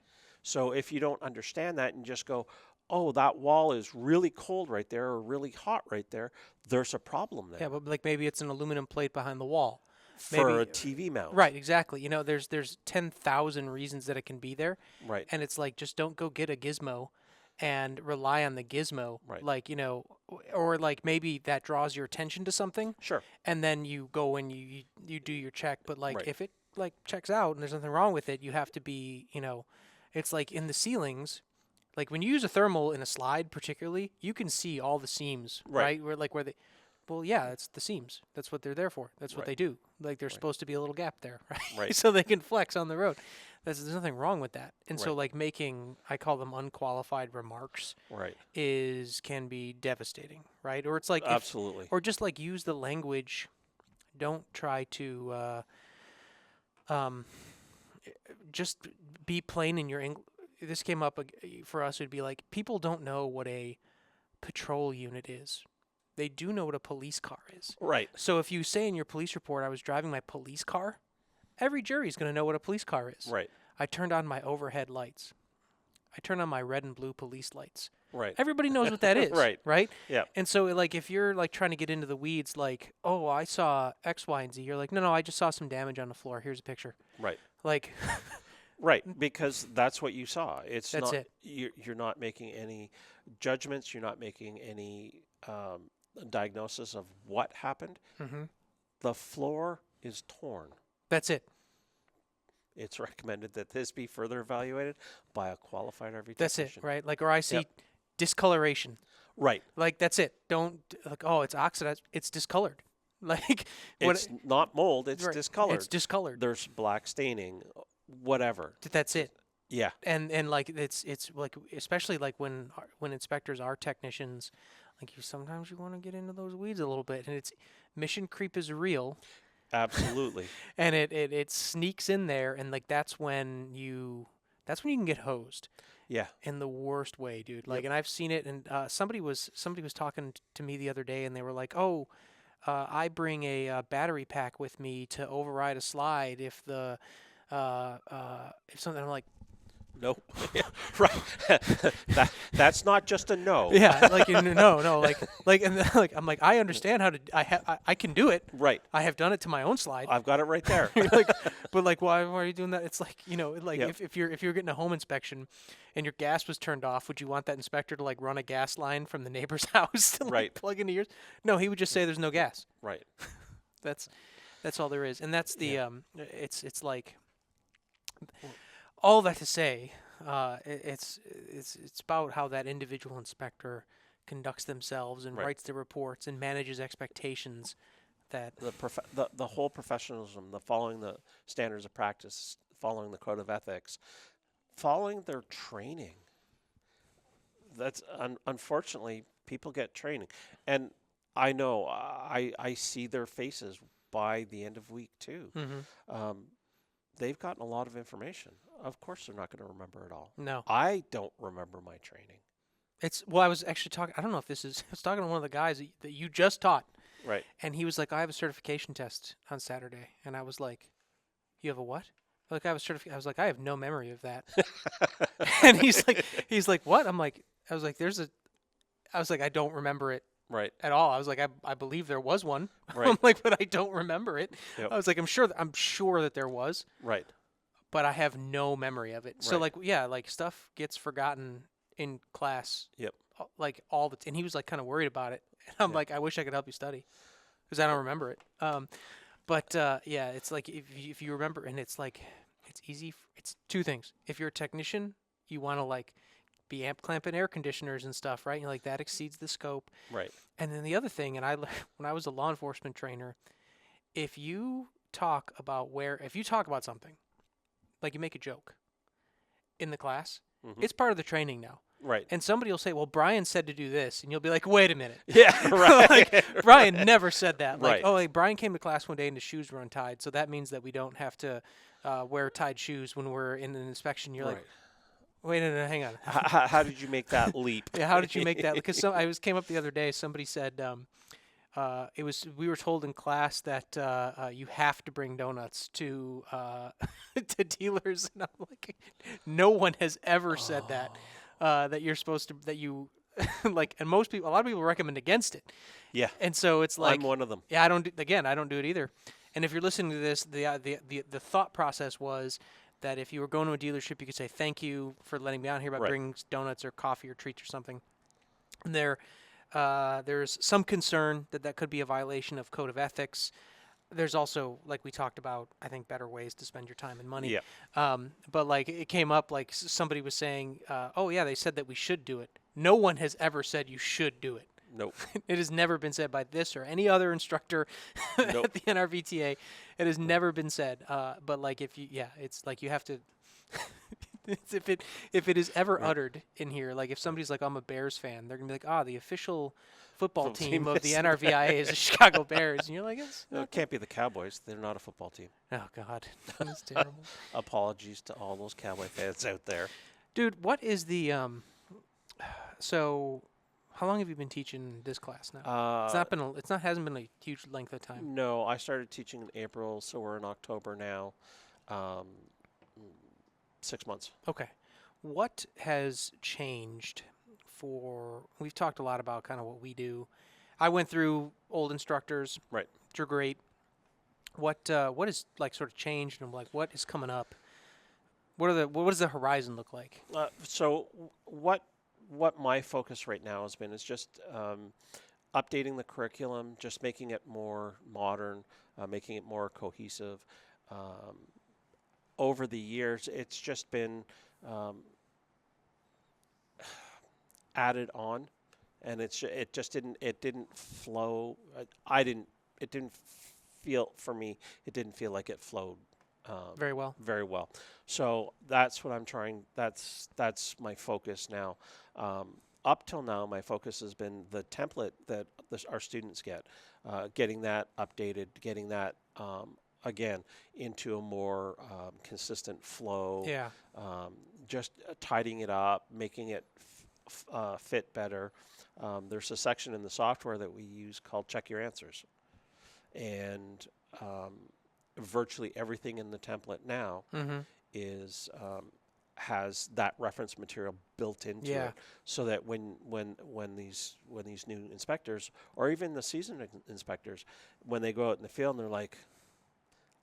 So if you don't understand that and just go, oh, that wall is really cold right there or really hot right there, there's a problem there. Yeah, but like maybe it's an aluminum plate behind the wall. For maybe- a TV mount. Right, exactly. There's 10,000 reasons that it can be there, Right. and it's like just don't go get a gizmo and rely on the gizmo. Right. Like, or like maybe that draws your attention to something, Sure. and then you go and you do your check. But like Right. if it like checks out and there's nothing wrong with it, you have to be, it's like in the ceilings. Like when you use a thermal in a slide, particularly, you can see all the seams, Right. right? Where they, well, yeah, it's the seams. That's what they're there for. That's what Right. they do. Like there's Right. supposed to be a little gap there, right? Right. So they can flex on the road. There's nothing wrong with that. And so Right. like making, I call them unqualified remarks, Right. can be devastating, right? Or it's like, Absolutely. or just like use the language. Don't try to, just be plain in your English. This came up for us. It'd be like people don't know what a patrol unit is. They do know what a police car is. Right. So if you say in your police report, I was driving my police car, every jury's going to know what a police car is. Right. I turned on my overhead lights. I turned on my red and blue police lights. Right. Everybody knows what that is. Right. Right? Yeah. And so like if you're like trying to get into the weeds, like, oh, I saw X, Y, and Z, you're like, no, I just saw some damage on the floor. Here's a picture. Right. Like, Right, because that's what you saw. It's That's not. it. You're not making any judgments. You're not making any diagnosis of what happened. hmm The floor is torn. that's it. It's recommended that this be further evaluated by a qualified RV That's it, technician. right? Like, or I see Yep. discoloration. Right. Like, that's it. Don't, like, oh, it's oxidized. It's discolored. Like what? It's not mold, it's Right. discolored. It's discolored. There's black staining, whatever. That's it. Yeah, And like it's like especially like when inspectors are technicians, like you sometimes you want to get into those weeds a little bit, and it's mission creep is real, absolutely. and it sneaks in there, and like that's when you can get hosed Yeah. in the worst way, dude. Like, Yep. and I've seen it, and somebody was talking to me the other day, and they were like, oh. I bring a battery pack with me to override a slide if if something. I'm like, Nope. Right. That's not just a no. yeah, like no, like and like I'm like I understand how to I can do it. Right. I have done it to my own slide. I've got it right there. You're like, but like why are you doing that? It's like like Yep. if you're getting a home inspection and your gas was turned off, would you want that inspector to like run a gas line from the neighbor's house to like Right. plug into yours? No, he would just say there's no gas. Right. That's all there is, and that's the Yeah. it's like all that to say, it's about how that individual inspector conducts themselves and Right. writes the reports and manages expectations. That The whole professionalism, the following the standards of practice, following the code of ethics, following their training. That's unfortunately people get training, and I know I see their faces by the end of week 2. They've gotten a lot of information. Of course, they're not going to remember it all. no, I don't remember my training. it's well, I was actually talking. I don't know if this is. I was talking to one of the guys that you just taught, Right. and he was like, "I have a certification test on Saturday," and I was like, "You have a what?" Like I was like, "I have no memory of that," and he's like, "What?" I was like, I don't remember it Right. at all. I was like, I believe there was one. Right. I'm like, but I don't remember it. Yep. I was like, I'm sure that there was, Right. but I have no memory of it. So Right. like, yeah, like stuff gets forgotten in class. Yep. Like all the and he was like kind of worried about it. And I'm Yeah. like, I wish I could help you study because I don't remember it. But yeah, it's like if you remember, and it's like it's easy. It's two things. If you're a technician, you want to like be amp clamping air conditioners and stuff, right? You're like that exceeds the scope. Right. And then the other thing, and when I was a law enforcement trainer, if you talk about something, like you make a joke in the class, Mhm. it's part of the training now. Right. And somebody will say, "Well, Brian said to do this," and you'll be like, "Wait a minute." Yeah. Right. Like Brian never said that. Like, Right. oh, like, Brian came to class one day and his shoes were untied, so that means that we don't have to wear tied shoes when we're in an inspection. You're like, Right. wait, no, hang on. How did you make that leap? Yeah, how did you make that? Because came up the other day. Somebody said we were told in class that you have to bring donuts to to dealers, and I'm like, no one has ever said that that you're supposed to that you like, and a lot of people recommend against it. Yeah. And so it's like I'm one of them. yeah, I don't do it either. And if you're listening to this, the thought process was that if you were going to a dealership, you could say thank you for letting me out here by Right. bringing donuts or coffee or treats or something. And there's some concern that could be a violation of code of ethics. There's also, like we talked about, I think better ways to spend your time and money. Yeah. But like it came up, like somebody was saying, oh yeah, they said that we should do it. No one has ever said you should do it. Nope. It has never been said by this or any other instructor Nope. at the NRVTA. It has never been said. But like it's like you have to. if it is ever Right. uttered in here, like if somebody's like, I'm a Bears fan, they're gonna be like, the official football Football team team of the is- NRVIA is the Chicago Bears, and you're like, it's No, it can't be the Cowboys. They're not a football team. oh god, that's terrible, Apologies to all those Cowboy fans out there. dude. What is the so? How long have you been teaching this class now? Hasn't been a huge length of time. No, I started teaching in April, so we're in October now. 6 months. Okay. What has changed we've talked a lot about kind of what we do. I went through old instructors. Right. Which are great. What is like sort of changed and like what is coming up? What does the horizon look like? So what my focus right now has been is just updating the curriculum, just making it more modern, making it more cohesive. Over the years, it's just been added on, and it just didn't flow. I didn't didn't feel for me. It didn't feel like it flowed Very well. very well. So that's what I'm trying. That's my focus now. Up till now, my focus has been the template that our students get, getting that updated, getting that again into a more consistent flow. Yeah. Just tidying it up, making it fit better. There's a section in the software that we use called Check Your Answers, and virtually everything in the template now Mm-hmm. is has that reference material built into Yeah. it, so that when these new inspectors or even the seasoned inspectors, when they go out in the field and they're like,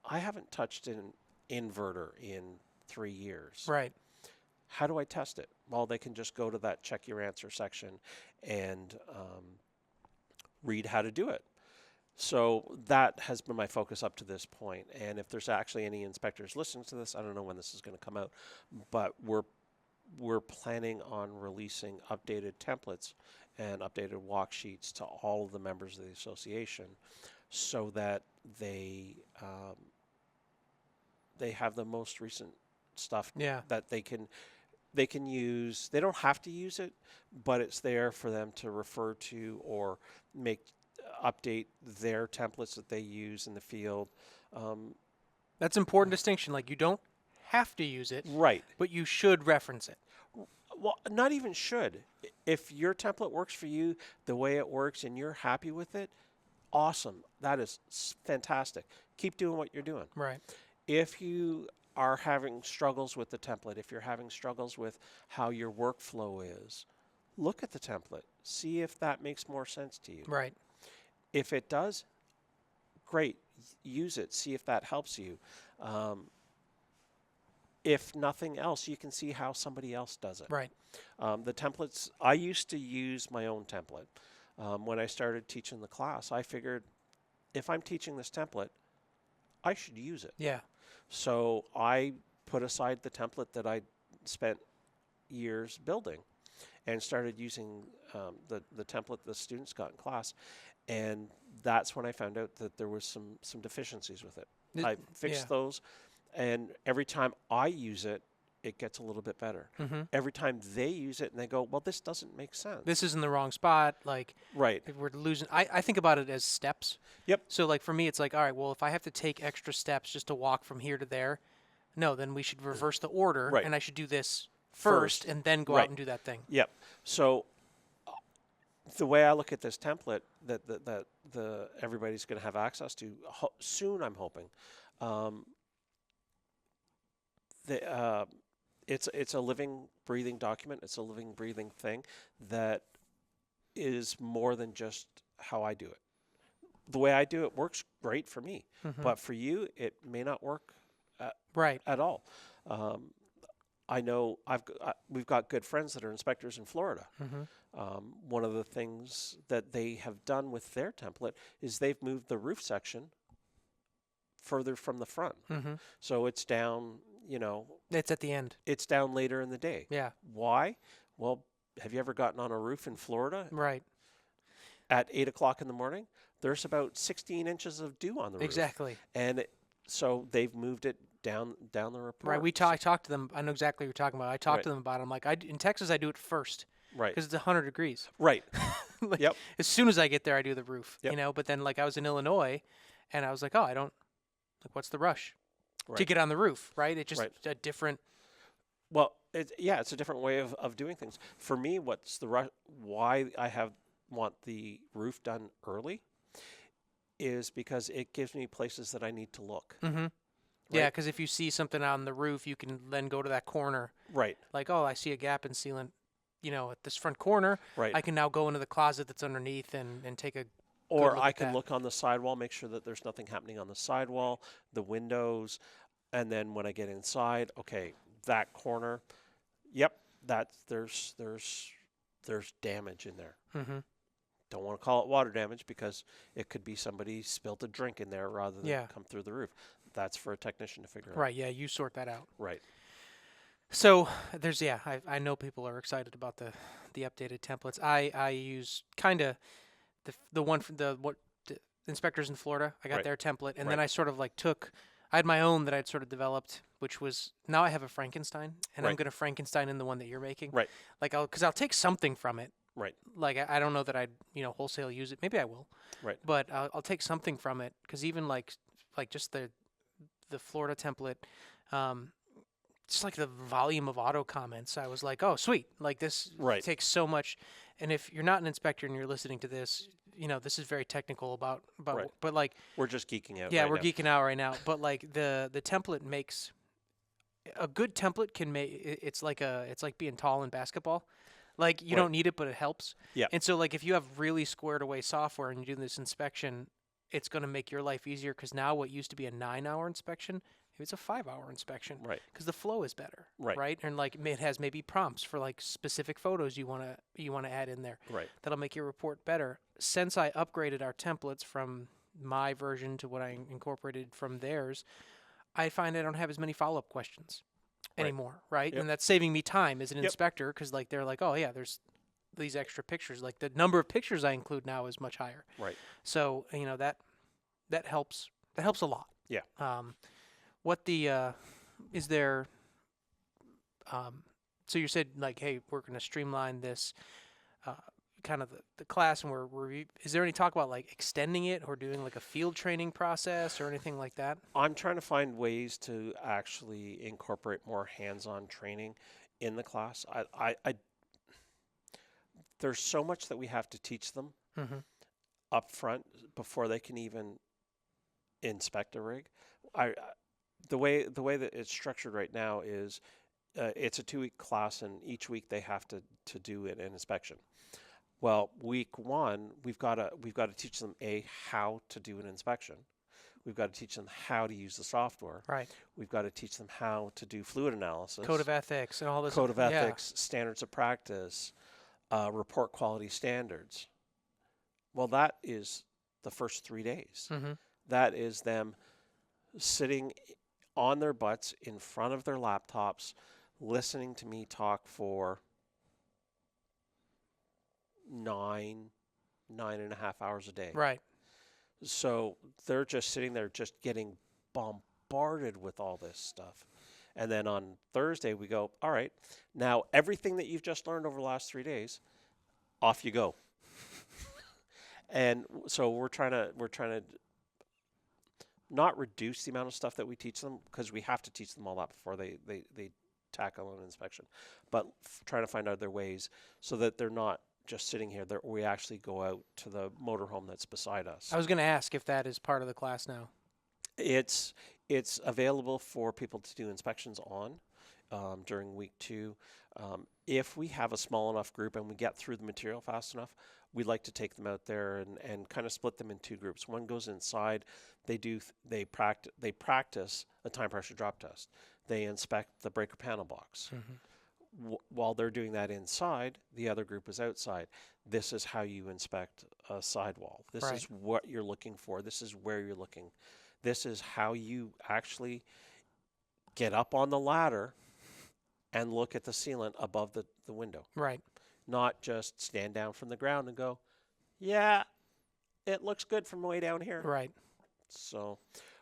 I haven't touched an inverter in 3 years. Right. How do I test it? Well, they can just go to that check your answer section and read how to do it. So that has been my focus up to this point. And if there's actually any inspectors listening to this, I don't know when this is going to come out, but we're planning on releasing updated templates and updated walk sheets to all of the members of the association, so that they have the most recent stuff Yeah. that they can use. They don't have to use it, but it's there for them to refer to or update their templates that they use in the field. That's an important distinction. Like, you don't have to use it, Right. but you should reference it. Well, not even should. If your template works for you the way it works and you're happy with it, awesome. That is fantastic. Keep doing what you're doing. Right. If you are having struggles with the template, if you're having struggles with how your workflow is, look at the template. See if that makes more sense to you. Right. If it does, great. Use it. See if that helps you. If nothing else, you can see how somebody else does it. Right. The templates, I used to use my own template. When I started teaching the class, I figured if I'm teaching this template, I should use it. Yeah. So I put aside the template that I spent years building and started using the template the students got in class. And that's when I found out that there was some deficiencies with it. I fixed those, and every time I use it, it gets a little bit better. Mm-hmm. Every time they use it and they go, well, this doesn't make sense. This is in the wrong spot. Like, Right. if we're losing. I think about it as steps. Yep. So, like, for me, it's like, all right, well, if I have to take extra steps just to walk from here to there, no, then we should reverse the order, Right. and I should do this first and then go out Right. and do that thing. Yep. So the way I look at this template that everybody's going to have access to soon, I'm hoping, it's a living, breathing document. It's a living, breathing thing that is more than just how I do it. The way I do it works great for me, Mm-hmm. but for you, it may not work Right. at all. I know we've got good friends that are inspectors in Florida. Mm-hmm. One of the things that they have done with their template is they've moved the roof section further from the front. Mm-hmm. So it's down, It's at the end. it's down later in the day. Yeah. Why? Well, have you ever gotten on a roof in Florida Right. at 8 o'clock in the morning? There's about 16 inches of dew on the roof. Exactly. And so they've moved it down the report. Right. I talked to them. I know exactly what you're talking about. I talked Right. to them about it. I'm like, in Texas, I do it first Right. because it's 100 degrees. Right. Like, Yep. As soon as I get there, I do the roof. Yep. But then, like, I was in Illinois, and I was like, I don't. Like, what's the rush to Right. get on the roof? Right. It's just Right. a different. Well, it's a different way of doing things. For me, what's why I want the roof done early is because it gives me places that I need to look. Mm-hmm. Yeah, because if you see something on the roof, you can then go to that corner. Right. Like, I see a gap in sealant, at this front corner. Right. I can now go into the closet that's underneath and take a. Or look I at can that. look on the sidewall, make sure that there's nothing happening on the sidewall, the windows, and then when I get inside, okay, that corner, yep, there's damage in there. Mm-hmm. Don't want to call it water damage because it could be somebody spilled a drink in there rather than come through the roof. That's for a technician to figure out. Right. Yeah. You sort that out. Right. So I know people are excited about the updated templates. I use kind of the one from inspectors in Florida. I got Right. their template, and then Right. I sort of like I had my own that I'd sort of developed, which was now I have a Frankenstein, and I'm Right. gonna Frankenstein in the one that you're making. Right. Like because I'll take something from it. Right. Like I don't know that I'd wholesale use it. Maybe I will. Right. But I'll take something from it because even like just the Florida template, um, just like the volume of auto comments, I was like, oh sweet, like this Right. takes so much. And if you're not an inspector and you're listening to this, this is very technical about Right. but like We're just geeking out. yeah, right we're now. geeking out right now. But like the template makes a good template can make it's like being tall in basketball. Like you Right. don't need it, but it helps. Yeah. And so like if you have really squared away software and you do this inspection, it's going to make your life easier because now what used to be a 9-hour inspection, maybe it's a 5-hour inspection Right. because the flow is better. Right. And like it has maybe prompts for like specific photos you want to add in there. Right. That'll make your report better. Since I upgraded our templates from my version to what I incorporated from theirs, I find I don't have as many follow-up questions Right. anymore, right? Yep. And that's saving me time as an Yep. inspector because like they're like, oh yeah, there's these extra pictures. Like the number of pictures I include now is much higher. Right. So that helps. That helps a lot. Yeah. What the is there? So you said like, hey, we're going to streamline this. Kind of the class, and is there any talk about like extending it or doing like a field training process or anything like that? I'm trying to find ways to actually incorporate more hands-on training in the class. I there's so much that we have to teach them Mm-hmm. up front before they can even inspect a rig. The way that it's structured right now is it's a 2-week class, and each week they have to do an inspection. Well, week 1, we've got to teach them how to do an inspection. We've got to teach them how to use the software. Right. We've got to teach them how to do fluid analysis, Code of ethics and all this. code of yeah. ethics, standards of practice, report quality standards. Well, that is the first 3 days. Mm-hmm. That is them sitting on their butts in front of their laptops, listening to me talk for 9.5 hours a day. Right. So they're just sitting there just getting bombarded with all this stuff. And then on Thursday we go, all right, now everything that you've just learned over the last 3 days, off you go. And so we're trying to not reduce the amount of stuff that we teach them, because we have to teach them all that before they tackle an inspection, but trying to find other ways so that they're not just sitting here. We actually go out to the motorhome that's beside us. I was going to ask if that is part of the class now. It's available for people to do inspections on during week 2. If we have a small enough group and we get through the material fast enough, we'd like to take them out there and kind of split them in 2 groups. One goes inside. They practice a time pressure drop test. They inspect the breaker panel box. Mm-hmm. While they're doing that inside, the other group is outside. This is how you inspect a sidewall. This Right. is what you're looking for. This is where you're looking. This is how you actually get up on the ladder and look at the sealant above the window. Right. Not just stand down from the ground and go, yeah, it looks good from way down here. Right. So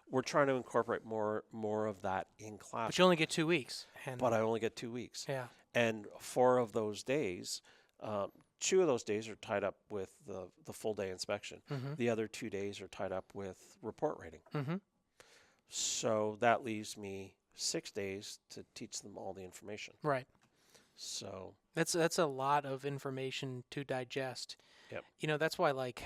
we're trying to incorporate more of that in class. But you only get 2 weeks. And But I only get 2 weeks. yeah. And 4 of those days, 2 of those days are tied up with the full day inspection. Mm-hmm. The other 2 days are tied up with report writing. Mm-hmm. So that leaves me 6 days to teach them all the information. Right. So That's a lot of information to digest. Yep. That's why like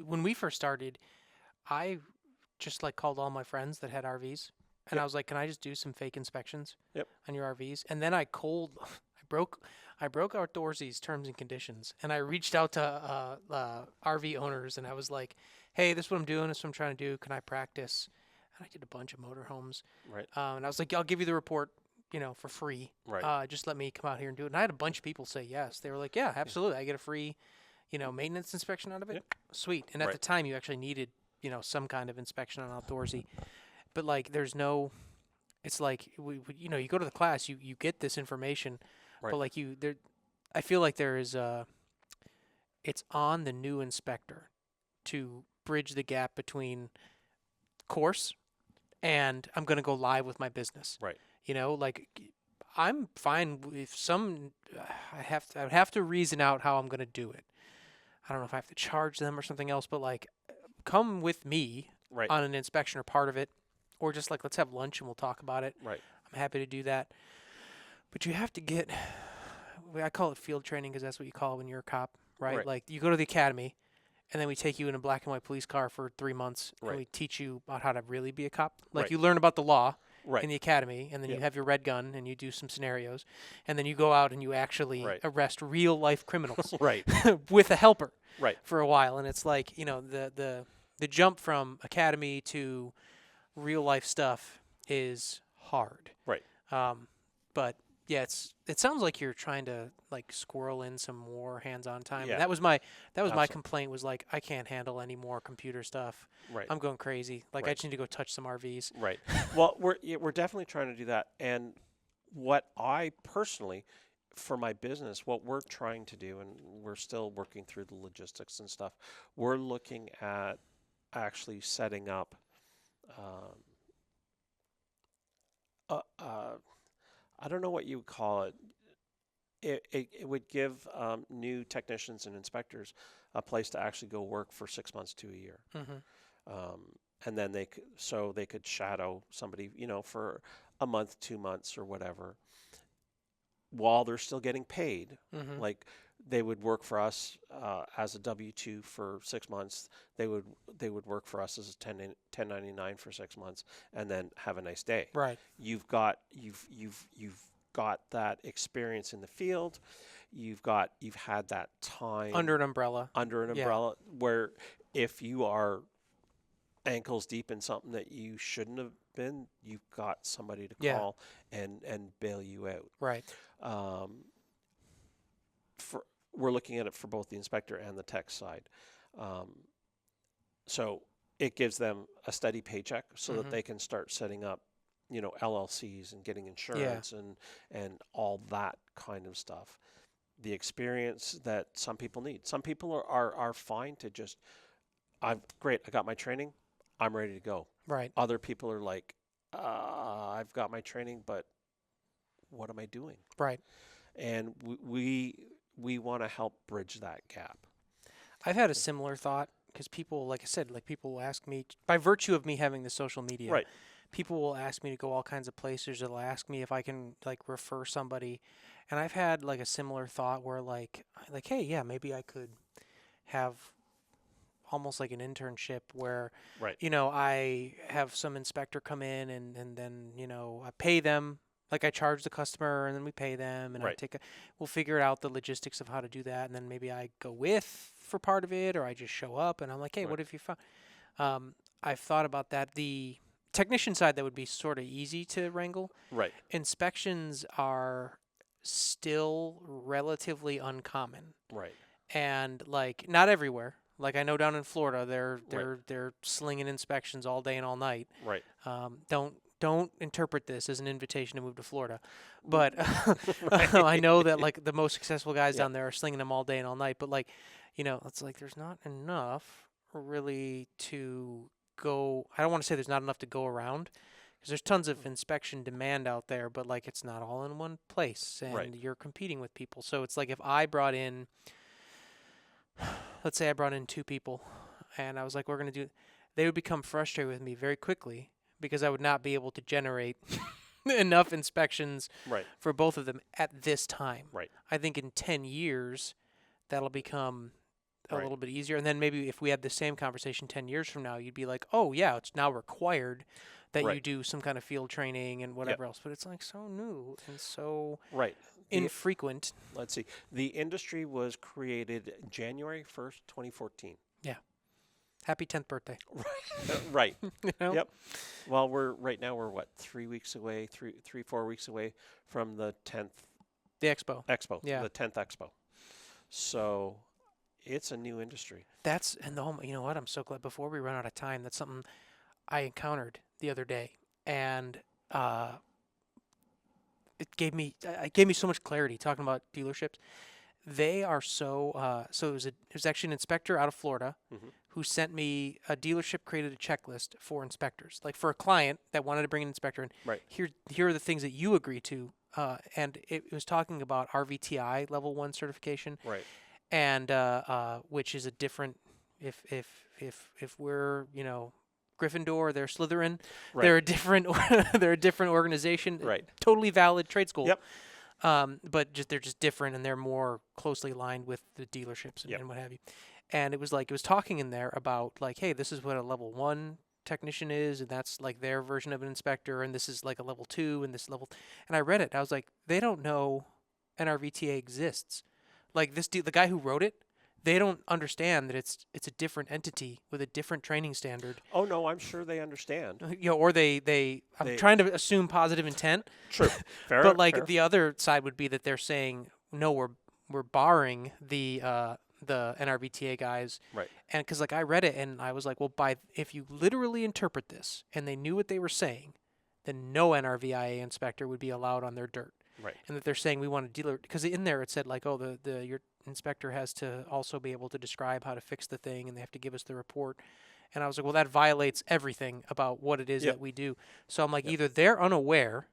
when we first started, I just like called all my friends that had RVs, and Yep. I was like, "Can I just do some fake inspections Yep. on your RVs?" And then I broke Outdoorsy's terms and conditions, and I reached out to RV owners, and I was like, "Hey, this is what I'm doing. This is what I'm trying to do. Can I practice?" And I did a bunch of motorhomes, right, and I was like, "I'll give you the report, for free. right, Just let me come out here and do it." And I had a bunch of people say yes. They were like, "Yeah, absolutely. I get a free, maintenance inspection out of it. Yep. Sweet." And at Right. the time, you actually needed, some kind of inspection on Outdoorsy, but like, there's no. It's like you go to the class, you get this information, Right. but like I feel like there is it's on the new inspector to bridge the gap between course and I'm going to go live with my business. Right. You know, like I'm fine if some I would have to reason out how I'm going to do it. I don't know if I have to charge them or something else, but like come with me Right. on an inspection or part of it, or just like let's have lunch and we'll talk about it. Right. I'm happy to do that. But you have to get, I call it field training because that's what you call it when you're a cop, right? Right. Like you go to the academy and then we take you in a black and white police car for 3 months Right. and we teach you about how to really be a cop. Like Right. you learn about the law Right. in the academy and then you Yep. have your red gun and you do some scenarios and then you go out and you actually Right. arrest real life criminals Right. with a helper Right. for a while. And it's like, you know, the jump from academy to real life stuff is hard. Right. But yeah, it sounds like you're trying to like squirrel in some more hands-on time. Yeah. And that was my Absolutely. complaint was like I can't handle any more computer stuff. Right. I'm going crazy. Like I Right. just need to go touch some RVs. Right. Well, we're definitely trying to do that. And what I personally, for my business, what we're trying to do, and we're still working through the logistics and stuff, we're looking at actually setting up I don't know what you would call it. It would give new technicians and inspectors a place to actually go work for 6 months to a year. Mm-hmm. And then they could shadow somebody, for a month, 2 months, or whatever, while they're still getting paid. Mm-hmm. Like they would work for us as a W-2 for 6 months. They would work for us as a 1099 for 6 months, and then have a nice day. Right. You've got that experience in the field. You've had that time Under an umbrella. umbrella where if you are ankles deep in something that you shouldn't have been, you've got somebody to Yeah. call and bail you out. Right. We're looking at it for both the inspector and the tech side. So it gives them a steady paycheck so that Mhm. they can start setting up, LLCs and getting insurance and all that kind of stuff. The experience that some people need. Some people are fine to just, I got my training, I'm ready to go. Right. Other people are like, I've got my training, but what am I doing? Right. And we want to help bridge that gap. I've had a similar thought because people, like I said, like people will ask me by virtue of me having the social media. Right. People will ask me to go all kinds of places. They'll ask me if I can like refer somebody, and I've had like a similar thought where like hey, yeah, maybe I could have almost like an internship where Right. I have some inspector come in and then I pay them, like I charge the customer and then we pay them and Right. we'll figure out the logistics of how to do that, and then maybe I go with for part of it or I just show up and I'm like, hey, Right. what have you found? I've thought about that. The technician side, that would be sort of easy to wrangle. Right. Inspections are still relatively uncommon, Right. and like not everywhere. Like I know down in Florida, they're Right. they're slinging inspections all day and all night. Right. Don't interpret this as an invitation to move to Florida, but I know that like the most successful guys Yeah. down there are slinging them all day and all night. But like, it's like there's not enough really to go. I don't want to say there's not enough to go around because there's tons of inspection demand out there, but like it's not all in one place, and Right. you're competing with people. So it's like if I brought in, let's say I brought in 2 people, and I was like, we're gonna do, they would become frustrated with me very quickly because I would not be able to generate enough inspections Right. for both of them at this time. Right. I think in 10 years, that'll become a Right. little bit easier. And then maybe if we had the same conversation 10 years from now, you'd be like, oh, yeah, it's now required that you Right. do some kind of field training and whatever else. But it's like so new and so Right. infrequent. Let's see. The industry was created January 1st, 2014. Happy 10th birthday. Right. You know? Yep. Well, we're what, 3 weeks away, 4 weeks away from the 10th The expo. expo, Yeah. the 10th expo. So it's a new industry. And you know what? I'm so glad before we run out of time, that's something I encountered the other day. And it gave me so much clarity talking about dealerships. They are so so it was actually an inspector out of Florida Mhm. who sent me a dealership created a checklist for inspectors, like for a client that wanted to bring an inspector in. Right. Here are the things that you agree to, and it was talking about RVTI level 1 certification, Right. and which is a different if we're Gryffindor, they're Slytherin, Right. they're a different they're a different organization, Right. totally valid trade school. Yep. But they're just different, and they're more closely aligned with the dealerships and, Yep. and what have you. And it was talking in there about like, hey, this is what a level 1 technician is, and that's like their version of an inspector, and this is like a level 2, and this level. And I read it, I was like, they don't know NRVTA exists. Like the guy who wrote it, they don't understand that it's a different entity with a different training standard. Oh no, I'm sure they understand. Or I'm trying to assume positive intent. True. Fair. But like fair. the other side would be that they're saying no, we're barring the NRVTA guys, Right. and because like I read it and I was like, well, if you literally interpret this and they knew what they were saying, then no NRVIA inspector would be allowed on their dirt. Right. And that they're saying we want a dealer because in there it said like, oh, your inspector has to also be able to describe how to fix the thing, and they have to give us the report. And I was like, well, that violates everything about what it is Yep. that we do. So I'm like, Yep. either they're unaware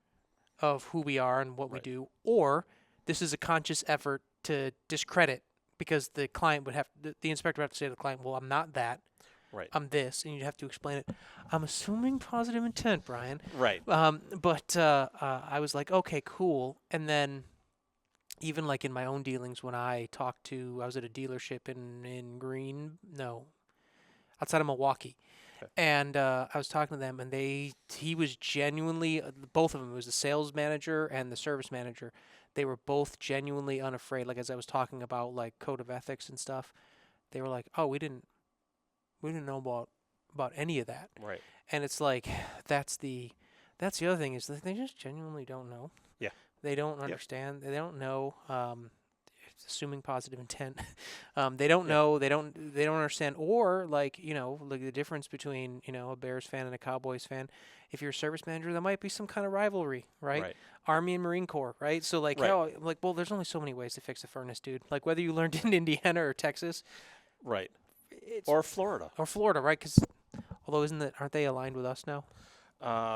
of who we are and what we Right. do, or this is a conscious effort to discredit, because the client would have the inspector would have to say to the client, well, I'm not that, Right. I'm this, and you'd have to explain it. I'm assuming positive intent, Brian. Right. But I was like, okay, cool. And then even like in my own dealings, when I was at a dealership outside of Milwaukee. Okay. And I was talking to them, and he was genuinely, both of them, it was the sales manager and the service manager. They were both genuinely unafraid. Like as I was talking about like code of ethics and stuff, they were like, "Oh, we didn't know about any of that." Right. And it's like that's the other thing, is that they just genuinely don't know. Yeah. They don't understand. They don't know. Assuming positive intent, they don't know. They don't understand. Or like like the difference between a Bears fan and a Cowboys fan. If you're a service manager, there might be some kind of rivalry, right? Right. Army and Marine Corps, right? So like, Right. well, there's only so many ways to fix a furnace, dude. Like whether you learned in Indiana or Texas, Right. it's, Or Florida. or Florida, right? Because although aren't they aligned with us now?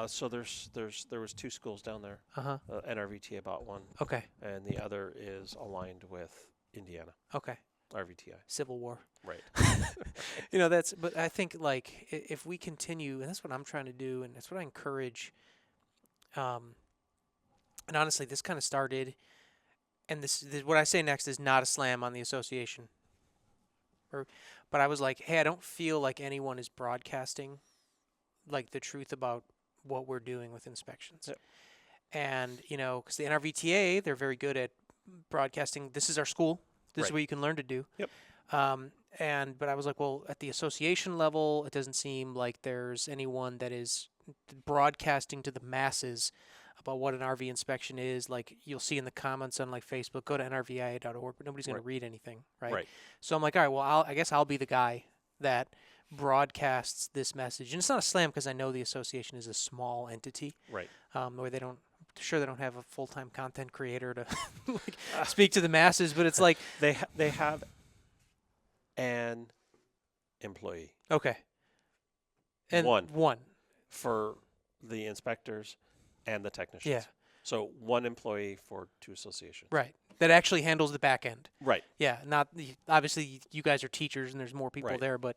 So there was 2 schools down there. Uh-huh. NRVTA bought one, Okay. and the other is aligned with Indiana. Okay. RVTI. Civil War. Right. But I think like if we continue, and that's what I'm trying to do, and that's what I encourage. And honestly, this kind of started, and this what I say next is not a slam on the association. But I was like, hey, I don't feel like anyone is broadcasting like the truth about what we're doing with inspections. Yep. And, because the NRVTA, they're very good at broadcasting, this is our school, this is Right. what you can learn to do. Yep. But I was like, well, at the association level, it doesn't seem like there's anyone that is broadcasting to the masses about what an RV inspection is. Like you'll see in the comments on like Facebook, go to nrvia.org, but nobody's going to read anything, right? Right. So I'm like, all right, well, I guess I'll be the guy that broadcasts this message. And it's not a slam because I know the association is a small entity, Right. where they don't have a full-time content creator to like, speak to the masses, but it's like, They have an employee okay. And one. for the inspectors and the technicians. Yeah. So 1 employee for 2 associations. Right. That actually handles the back end. Right. Yeah. Obviously you guys are teachers and there's more people Right. there, but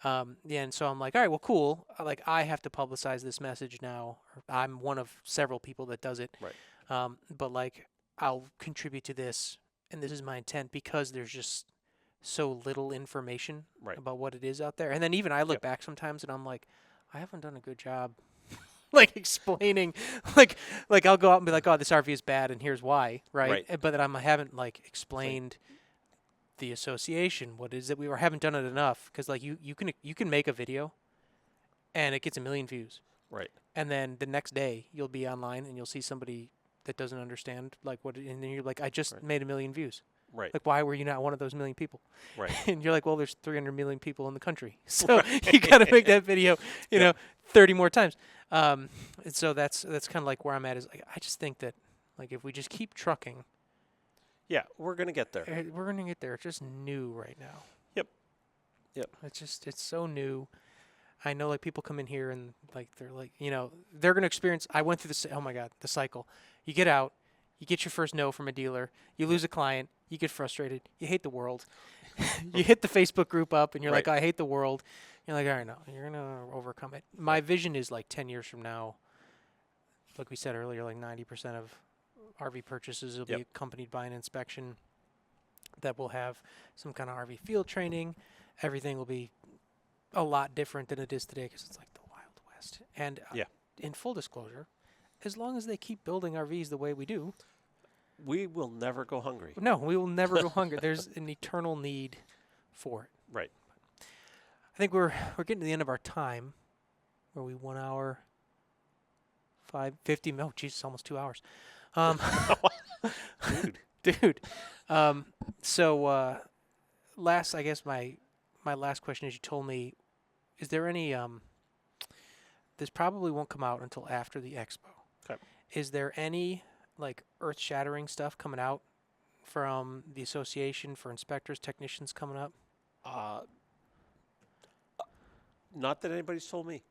and so I'm like, all right, well, cool. Like I have to publicize this message now. I'm one of several people that does it. Right. But like I'll contribute to this, and this is my intent, because there's just so little information Right. about what it is out there. And then even I look Yep. back sometimes and I'm like, I haven't done a good job like explaining like I'll go out and be like, oh, this RV is bad and here's why, right? Right. But that I haven't like explained the association, what is it we haven't done it enough, because like you can make a video and it gets 1 million views, Right. and then the next day you'll be online and you'll see somebody that doesn't understand like and then you're like, I just Right. made 1 million views. Right. Like, why were you not one of those 1 million people? Right. And you're like, well, there's 300 million people in the country, so you got to make that video, you know, 30 more times. And so that's kind of like where I'm at, is like, I just think that like if we just keep trucking, Yeah, we're going to get there. We're gonna get there. It's just new right now. Yep. Yep. It's so new. I know like people come in here and like they're like, they're gonna experience. I went through this. Oh my God, the cycle. You get out, you get your first no from a dealer, you lose a client, you get frustrated, you hate the world. You hit the Facebook group up and you're like, Right. I hate the world. You're like, all right, no, you're gonna overcome it. My vision is like 10 years from now, like we said earlier, like 90% of RV purchases will be Yep. accompanied by an inspection that will have some kind of RV field training. Everything will be a lot different than it is today because it's like the Wild West. And Yeah. in full disclosure, as long as they keep building RVs the way we do, We will never go hungry. no, we will never go hungry. There's an eternal need for it. Right. I think we're getting to the end of our time. Were we 1 hour, 5:50? Oh, Jesus, almost 2 hours. Dude. Dude. So last, I guess my last question is, you told me, is there any this probably won't come out until after the expo. Okay. Is there any like earth-shattering stuff coming out from the association for inspectors, technicians coming up? Not that anybody's told me.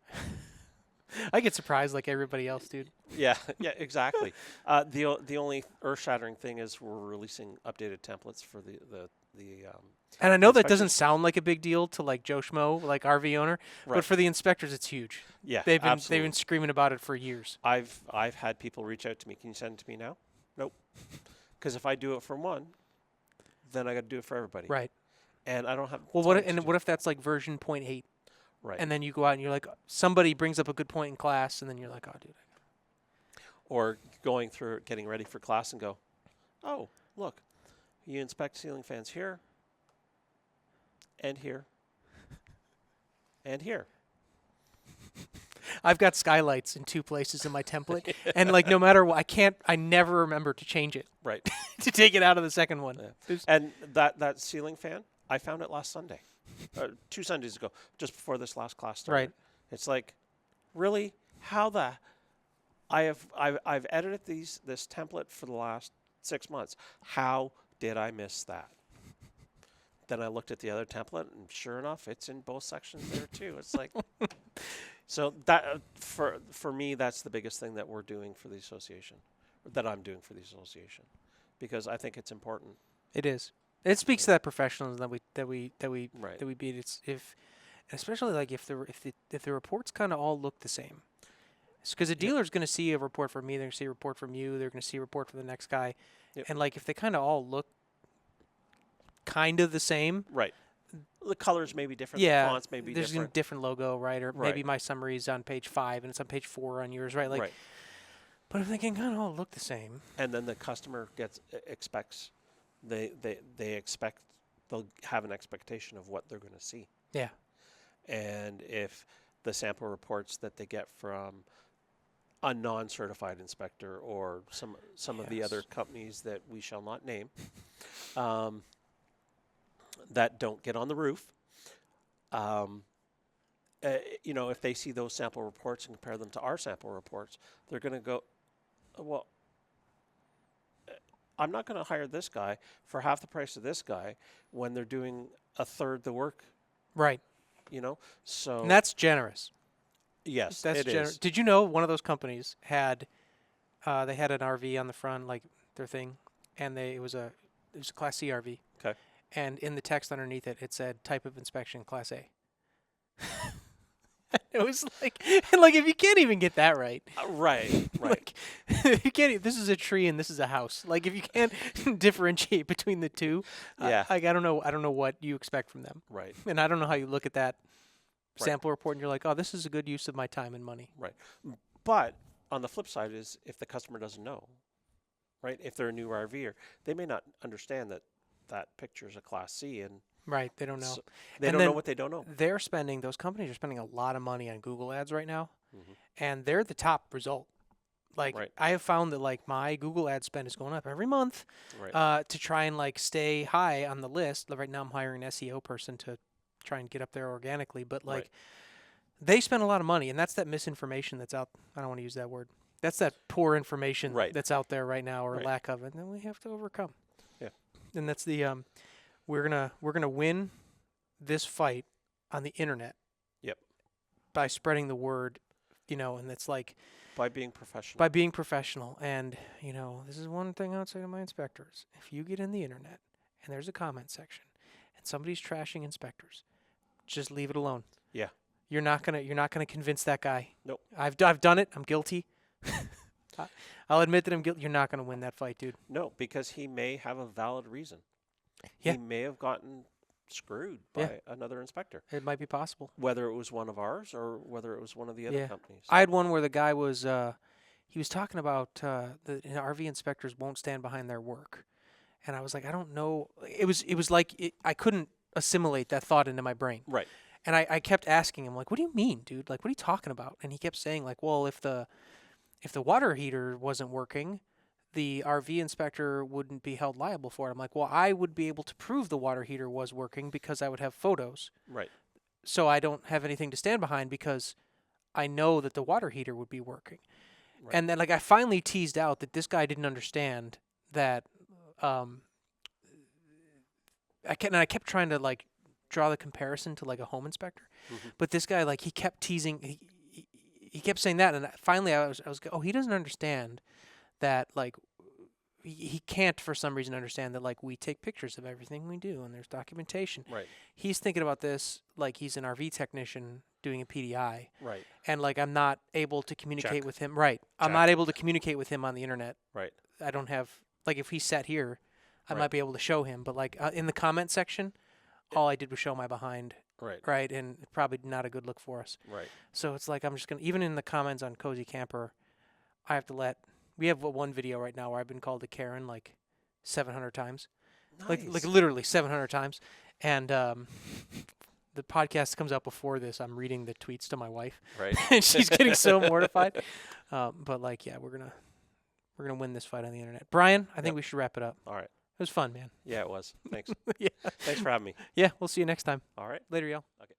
I get surprised like everybody else, dude. Yeah, yeah, exactly. The only earth-shattering thing is we're releasing updated templates for the And I know that inspectors. doesn't sound like a big deal to like Joe Schmo, like RV owner, Right. but for the inspectors, it's huge. Yeah, They've absolutely. been screaming about it for years. I've had people reach out to me. Can you send it to me now? Nope. Because if I do it for one, then I got to do it for everybody. Right. And I don't have. Well, time to do what if that's like version 0.8, Right. and then you go out and you're like, somebody brings up a good point in class, and then you're like, oh, dude. Or going through, getting ready for class and go, oh, look, you inspect ceiling fans here, and here, and here. I've got skylights in 2 places in my template, and like no matter what, I never remember to change it, Right. to take it out of the second one. Yeah. There's- And that ceiling fan, I found it last Sunday, 2 Sundays ago, just before this last class started. Right. It's like, really, how the? I've edited this template for the last 6 months. How did I miss that? Then I looked at the other template, and sure enough, it's in both sections there too. It's like, so that for me, that's the biggest thing that we're doing for the association, that I'm doing for the association, because I think it's important. It is. It speaks to that professionalism that we Right. beat. It's especially like if the reports kind of all look the same. Because a dealer's going to see a report from me, they're going to see a report from you, they're going to see a report from the next guy, Yep. and like if they kind of all look kind of the same, Right. The colors may be different. yeah, The fonts may be there's different. a different logo, right? Or maybe Right. my summary is on page 5 and it's on page 4 on yours, right? Like, Right. but if they can kind of all look the same, And then the customer expects they expect, they'll have an expectation of what they're going to see. yeah, And if the sample reports that they get from a non-certified inspector or some of the other Yes. companies that we shall not name, that don't get on the roof, if they see those sample reports and compare them to our sample reports, they're going to go, well, I'm not going to hire this guy for half the price of this guy when they're doing a third the work, right. So And that's generous. yes, That's it generous. is. Did you know one of those companies had they had an RV on the front, like their thing, and it was a Class C RV. Okay. And in the text underneath it, it said type of inspection Class A. It was like, and like if you can't even get that right, Right, right. like you can't. This is a tree and this is a house. Like if you can't differentiate between the two, Yeah. I don't know what you expect from them, Right, and I don't know how you look at that Right. sample report and you're like, oh, this is a good use of my time and money. right. But on the flip side is if the customer doesn't know, right? If they're a new RVer, they may not understand that picture is a Class C, and Right? They don't know. so they And don't know then what they don't know. Those companies are spending a lot of money on Google ads right now, Mhm. and they're the top result. Like Right. I have found that like my Google ad spend is going up every month Right. to try and like stay high on the list. Right now I'm hiring an SEO person to try and get up there organically, but like Right. they spend a lot of money, and that's that misinformation that's out. I don't want to use that word. That's that poor information Right. that's out there right now, or Right. lack of it, and then we have to overcome. Yeah. and that's the we're gonna win this fight on the internet. Yep. By spreading the word, and it's like By being professional. by being professional. And this is one thing outside of my inspectors. If you get in the internet and there's a comment section and somebody's trashing inspectors, just leave it alone. Yeah. You're not gonna convince that guy. Nope. I've done it. I'm guilty. I'll admit that I'm guilty. You're not gonna win that fight, dude. No, because he may have a valid reason. Yeah. He may have gotten screwed by another inspector, It might be possible. whether it was one of ours or whether it was one of the other Yeah. companies. I had one where the guy was he was talking about the RV inspectors won't stand behind their work, and I was like, I don't know. It was like I couldn't assimilate that thought into my brain. Right. And I kept asking him, like, what do you mean, dude? Like, what are you talking about? And he kept saying, like, well, if the water heater wasn't working, the RV inspector wouldn't be held liable for it. I'm like, well, I would be able to prove the water heater was working because I would have photos. Right. So I don't have anything to stand behind because I know that the water heater would be working. Right. And then, like, I finally teased out that this guy didn't understand that. I kept trying to, like, draw the comparison to, like, a home inspector. Mm-hmm. But this guy, like, he kept teasing. He kept saying that, and finally I was oh, he doesn't understand that, like, he can't for some reason understand that, like, we take pictures of everything we do and there's documentation. Right. He's thinking about this like he's an RV technician doing a PDI, Right. and, like, I'm not able to communicate Check. with him. Right. I'm Check. not able to communicate with him on the internet. Right. I don't have, like, if he sat here, I Right. might be able to show him, but, like, in the comment section, all I did was show my behind. Right. Right, and probably not a good look for us. Right. So it's like I'm just gonna, even in the comments on Cozy Camper, I have to let. We have one video right now where I've been called a Karen like 700 times, like Nice. literally 700 times, and the podcast comes out before this. I'm reading the tweets to my wife, Right. and she's getting so mortified. But, like, yeah, we're gonna win this fight on the internet. Brian, I think Yep. we should wrap it up. All right. It was fun, man. Yeah, it was. Thanks. Yeah, Thanks for having me. yeah. We'll see you next time. All right. Later, y'all. Okay.